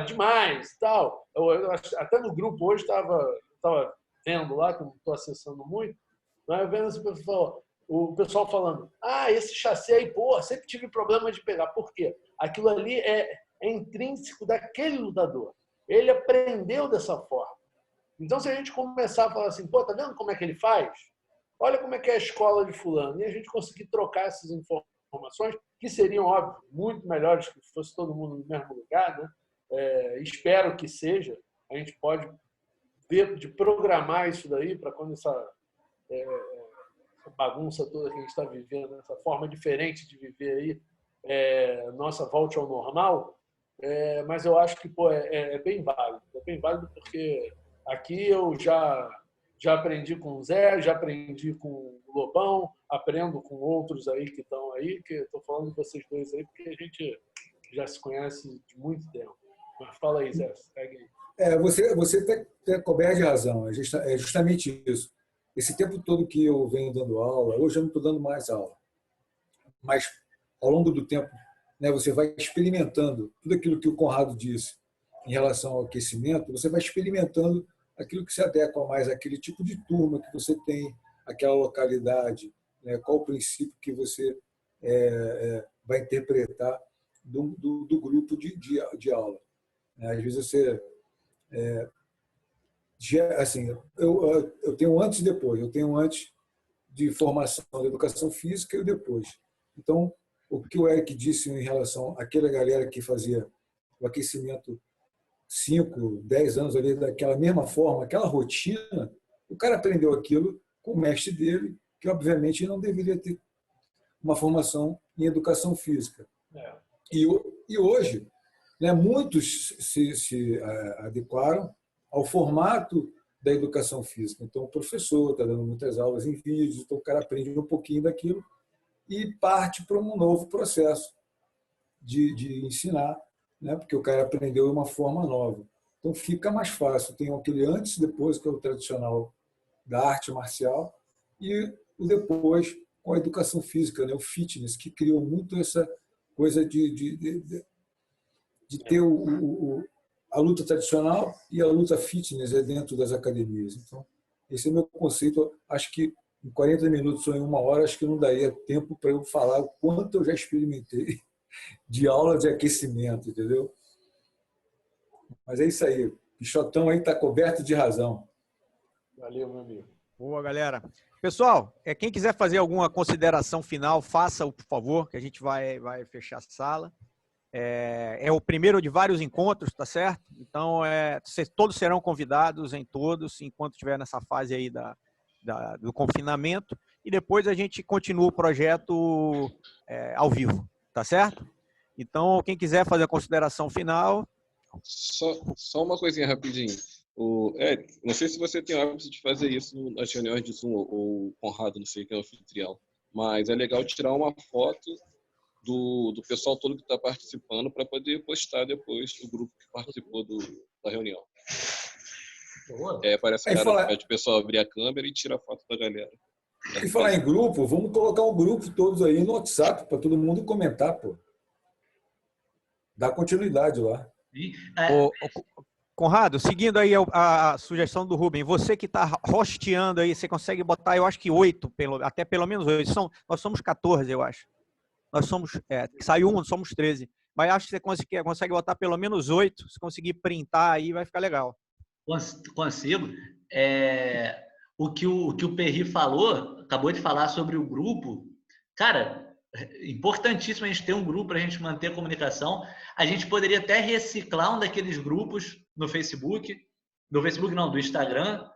demais, tal. Eu até no grupo hoje estava vendo lá, que eu não estou acessando muito, mas vendo o pessoal falando, esse chassi aí, sempre tive problema de pegar. Por quê? Aquilo ali é intrínseco daquele lutador. Ele aprendeu dessa forma. Então, se a gente começar a falar assim, tá vendo como é que ele faz? Olha como é que é a escola de fulano. E a gente conseguir trocar essas informações, que seriam, óbvio, muito melhores que fosse todo mundo no mesmo lugar, né? Espero que seja. A gente pode ver de programar isso daí para quando essa bagunça toda que a gente está vivendo, essa forma diferente de viver aí, nossa, volte ao normal. Mas eu acho que é bem válido. É bem válido porque aqui eu já aprendi com o Zé, já aprendi com o Lobão, aprendo com outros aí que estão aí, que estou falando de vocês dois aí, porque a gente já se conhece de muito tempo. Mas fala aí, Zé, segue aí. Você tem coberto de razão, é justamente isso. Esse tempo todo que eu venho dando aula, hoje eu não estou dando mais aula, mas ao longo do tempo, né, você vai experimentando tudo aquilo que o Conrado disse em relação ao aquecimento, você vai experimentando aquilo que se adequa mais àquele tipo de turma que você tem, aquela localidade, né, qual o princípio que você vai interpretar do grupo de aula. Às vezes você... assim, eu tenho antes e depois. Eu tenho antes de formação de educação física e o depois. Então, o que o Eric disse em relação àquela galera que fazia o aquecimento 5, 10 anos ali daquela mesma forma, aquela rotina, o cara aprendeu aquilo com o mestre dele, que obviamente não deveria ter uma formação em educação física. É. E hoje, né, muitos se adequaram ao formato da educação física. Então, o professor está dando muitas aulas em vídeos, então o cara aprende um pouquinho daquilo e parte para um novo processo de ensinar, né, porque o cara aprendeu de uma forma nova. Então, fica mais fácil. Tem aquele antes e depois, que é o tradicional da arte marcial, e o depois com a educação física, né, o fitness, que criou muito essa coisa de ter a luta tradicional e a luta fitness dentro das academias. Então, esse é o meu conceito. Acho que em 40 minutos ou em 1 hora, acho que não daria tempo para eu falar o quanto eu já experimentei de aula de aquecimento, entendeu? Mas é isso aí. O Pichotão aí está coberto de razão. Valeu, meu amigo. Boa, galera. Pessoal, quem quiser fazer alguma consideração final, faça-o, por favor, que a gente vai fechar a sala. É o primeiro de vários encontros, tá certo? Então, todos serão convidados em todos, enquanto estiver nessa fase aí do confinamento. E depois a gente continua o projeto ao vivo, tá certo? Então, quem quiser fazer a consideração final... Só uma coisinha rapidinho. Eric, não sei se você tem o hábito de fazer isso nas reuniões de Zoom, ou o Conrado, não sei quem é o anfitrião, mas é legal tirar uma foto do pessoal todo que está participando para poder postar depois o grupo que participou da reunião. Parece que o pessoal abrir a câmera e tira a foto da galera. E falar em grupo, vamos colocar um grupo todos aí no WhatsApp para todo mundo comentar, pô. Dá continuidade lá. Conrado, seguindo aí a sugestão do Rubem, você que está hosteando aí, você consegue botar, eu acho que 8, até pelo menos 8. Nós somos 14, eu acho. Nós somos, saiu um, somos 13. Mas acho que você consegue botar pelo menos 8. Se conseguir printar aí, vai ficar legal. Consigo. O que o Perry falou, acabou de falar sobre o grupo. Cara, importantíssimo a gente ter um grupo para a gente manter a comunicação. A gente poderia até reciclar um daqueles grupos no Facebook. Do Facebook não, do Instagram.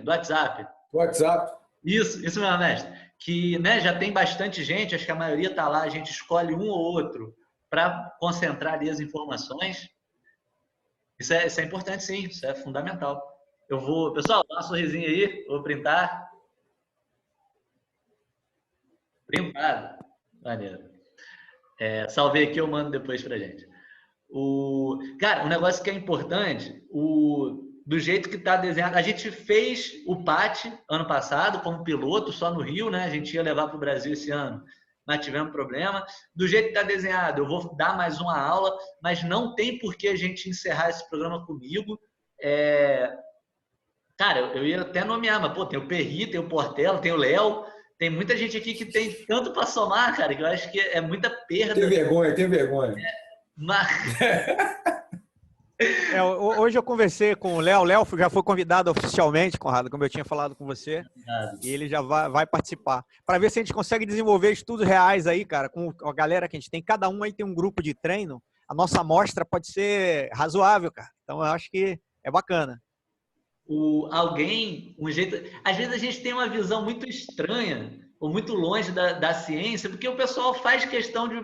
Do WhatsApp. WhatsApp. Isso, meu mestre. Que, né, já tem bastante gente, acho que a maioria está lá, a gente escolhe um ou outro para concentrar ali as informações. Isso é importante, sim, isso é fundamental. Pessoal, dá um sorrisinho aí, vou printar. Printado. Maneiro. Salvei aqui, eu mando depois pra gente. Cara, um negócio que é importante, do jeito que está desenhado, a gente fez o PAT ano passado como piloto, só no Rio, né? A gente ia levar para o Brasil esse ano, mas tivemos problema. Do jeito que está desenhado, eu vou dar mais uma aula, mas não tem por que a gente encerrar esse programa comigo. Cara, eu ia até nomear, mas tem o Perry, tem o Portela, tem o Léo, tem muita gente aqui que tem tanto para somar, cara, que eu acho que é muita perda. Tem vergonha. Mas... Hoje eu conversei com o Léo. O Léo já foi convidado oficialmente, Conrado, como eu tinha falado com você. E ele já vai participar. Para ver se a gente consegue desenvolver estudos reais aí, cara, com a galera que a gente tem. Cada um aí tem um grupo de treino. A nossa amostra pode ser razoável, cara. Então eu acho que é bacana. Às vezes a gente tem uma visão muito estranha ou muito longe da ciência, porque o pessoal faz questão de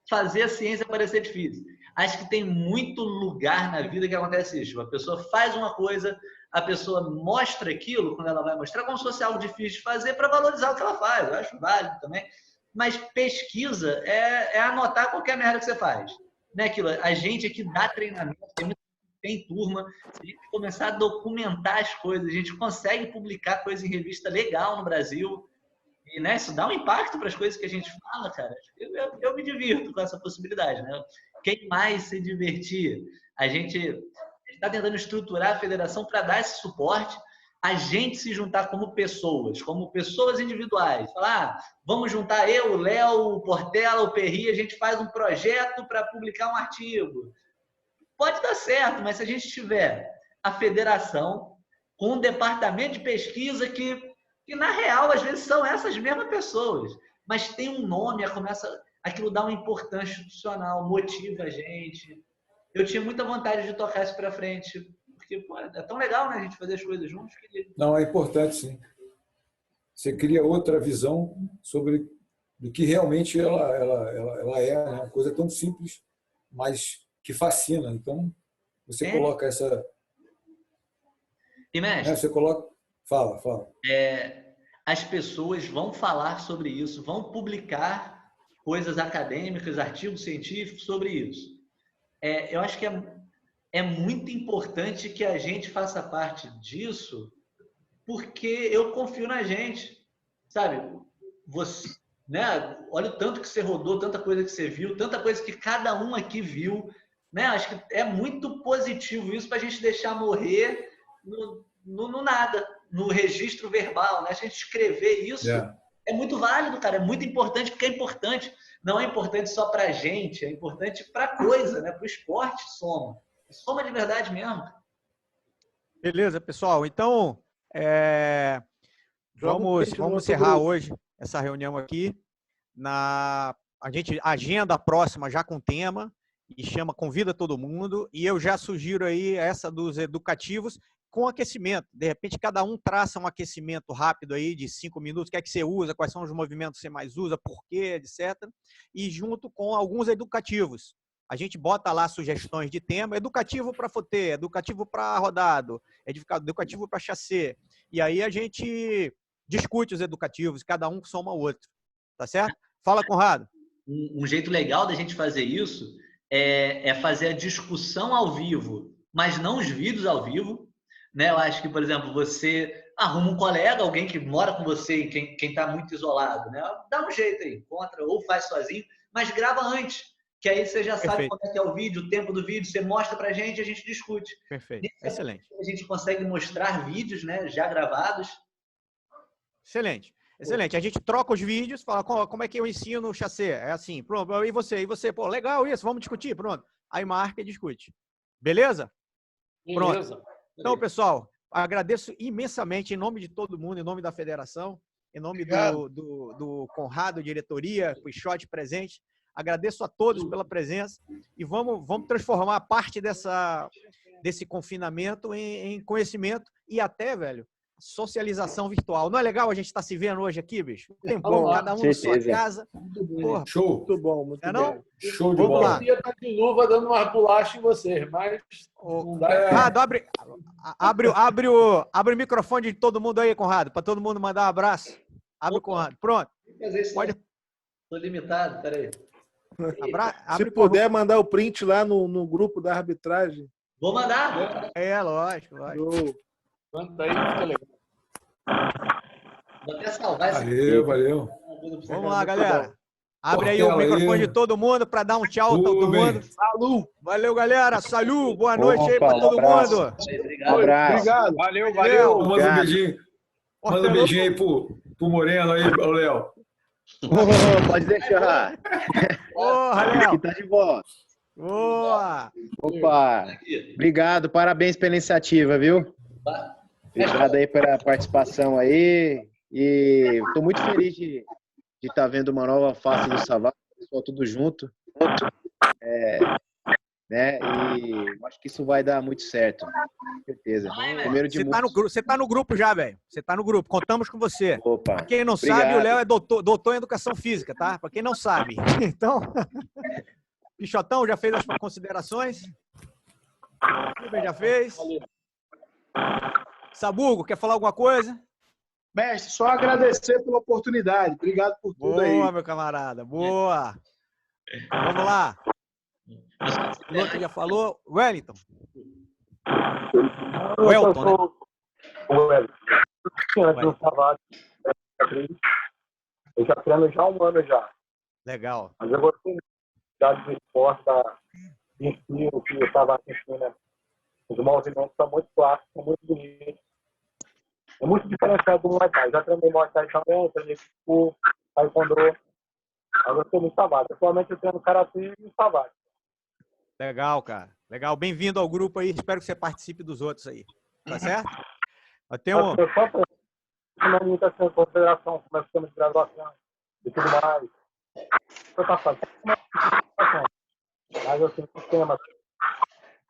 fazer a ciência parecer difícil. Acho que tem muito lugar na vida que acontece isso. A pessoa faz uma coisa, a pessoa mostra aquilo, quando ela vai mostrar, como se fosse algo difícil de fazer para valorizar o que ela faz. Eu acho válido também. Mas pesquisa é anotar qualquer merda que você faz. Não é aquilo. A gente aqui dá treinamento, tem turma. Se a gente começar a documentar as coisas, a gente consegue publicar coisa em revista legal no Brasil. E, né, isso dá um impacto para as coisas que a gente fala, cara. Eu me divirto com essa possibilidade, né? Quem mais se divertir? A gente está tentando estruturar a federação para dar esse suporte, a gente se juntar como pessoas individuais. Falar, vamos juntar eu, o Léo, o Portela, o Perry, a gente faz um projeto para publicar um artigo. Pode dar certo, mas se a gente tiver a federação com um departamento de pesquisa que na real, às vezes, são essas mesmas pessoas, mas tem um nome, aquilo dá uma importância institucional, motiva a gente. Eu tinha muita vontade de tocar isso para frente, porque é tão legal, né, a gente fazer as coisas juntos. Não, é importante, sim. Você cria outra visão sobre do que realmente ela é, né? Uma coisa tão simples, mas que fascina. Então, você coloca essa... E, mestre, Você coloca... Fala. as pessoas vão falar sobre isso, vão publicar coisas acadêmicas, artigos científicos sobre isso. Eu acho que é muito importante que a gente faça parte disso, porque eu confio na gente, sabe? Você, né? Olha o tanto que você rodou, tanta coisa que você viu, tanta coisa que cada um aqui viu, né? Acho que é muito positivo isso para a gente deixar morrer no nada, no registro verbal, né? A gente escrever isso é muito válido, cara, é muito importante, porque é importante. Não é importante só para a gente, é importante para a coisa, né? Para o esporte soma. Soma de verdade mesmo. Beleza, pessoal. Então, vamos encerrar hoje essa reunião aqui. A gente agenda a próxima já com tema e convida todo mundo. E eu já sugiro aí essa dos educativos com aquecimento. De repente, cada um traça um aquecimento rápido aí de 5 minutos. O que é que você usa? Quais são os movimentos que você mais usa? Por quê? Etc. E junto com alguns educativos. A gente bota lá sugestões de tema, educativo para fotê, educativo para rodado, educativo para chassi. E aí a gente discute os educativos, cada um soma o outro. Tá certo? Fala, Conrado. Um jeito legal da gente fazer isso é fazer a discussão ao vivo, mas não os vídeos ao vivo. Né? Eu acho que, por exemplo, você arruma um colega, alguém que mora com você, quem está muito isolado, né? Dá um jeito aí, ou faz sozinho, mas grava antes, que aí você já sabe como é que é o vídeo, o tempo do vídeo, você mostra pra gente e a gente discute. Perfeito, excelente. A gente consegue mostrar vídeos, né, já gravados. Excelente. Excelente. A gente troca os vídeos, fala como é que eu ensino o chassi. É assim, pronto. E você? Pô, legal isso, vamos discutir, pronto. Aí marca e discute. Beleza? Pronto. Beleza. Então, pessoal, agradeço imensamente em nome de todo mundo, em nome da federação, em nome do Conrado, diretoria, Puixote presente. Agradeço a todos pela presença e vamos transformar parte desse confinamento em conhecimento e até, velho, socialização virtual. Não é legal a gente estar se vendo hoje aqui, bicho? Tem bom, cada um na sua casa. Porra, show. Muito bom, muito bom. Não? Show de bola. Eu ia estar de luva dando uma bolacha em vocês, mas não dá. Conrado, abre o microfone de todo mundo aí, Conrado, para todo mundo mandar um abraço. Abre o Conrado. Pronto. Pode. Estou limitado, peraí. Se puder mandar o print lá no grupo da arbitragem. Vou mandar. Lógico. Manda aí, fica legal. Vou até salvar esse. Valeu. Vamos lá, galera. Abre aí o microfone de todo mundo para dar um tchau a todo mundo. Salu. Valeu, galera. Salu. Boa noite aí para todo mundo. Obrigado. Valeu. Manda um beijinho. Manda um beijinho aí pro Moreno aí, o Léo. Pode deixar. Porra, Léo. Aqui tá de volta. Boa. Opa. Obrigado, parabéns pela iniciativa, viu? Obrigado aí pela participação aí. E estou muito feliz de estar vendo uma nova face do Savassi, pessoal tudo junto. Né? E acho que isso vai dar muito certo, com certeza. Primeiro de você tá no grupo já, velho. Você tá no grupo. Contamos com você. Opa. Pra quem não sabe, o Léo é doutor em educação física, tá? Pra quem não sabe. Então, Pichotão já fez as considerações? Já fez? Sabugo, quer falar alguma coisa? Mestre, só agradecer pela oportunidade. Obrigado por tudo aí. Boa, meu camarada. Boa. Vamos lá. O outro já falou. Wellington. Welton, né? Eu já treino já há um ano já. Legal. Mas eu gostei do esporte, de ensino que eu estava assistindo, né? Os movimentos são muito clássicos, são muito bonitos. É muito diferenciado do Muay Thai. Já treinei Muay Thai também, treinei Kung Fu, Taekwondo. Mas eu gostei muito do Savassi. Atualmente eu treino Karatê e Savassi. Legal, cara. Legal. Bem-vindo ao grupo aí. Espero que você participe dos outros aí. Tá certo? Eu tenho uma limitação, consideração, como é que chama de graduação e tudo mais. Eu tá fazendo mas eu tenho um sistema.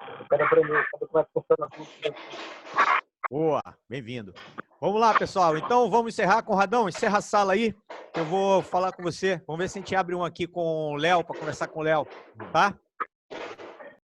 Eu quero aprender, saber como é que funciona tudo. Boa, bem-vindo. Vamos lá, pessoal. Então, vamos encerrar. Conradão, encerra a sala aí. Eu vou falar com você. Vamos ver se a gente abre um aqui com o Léo, para conversar com o Léo, tá?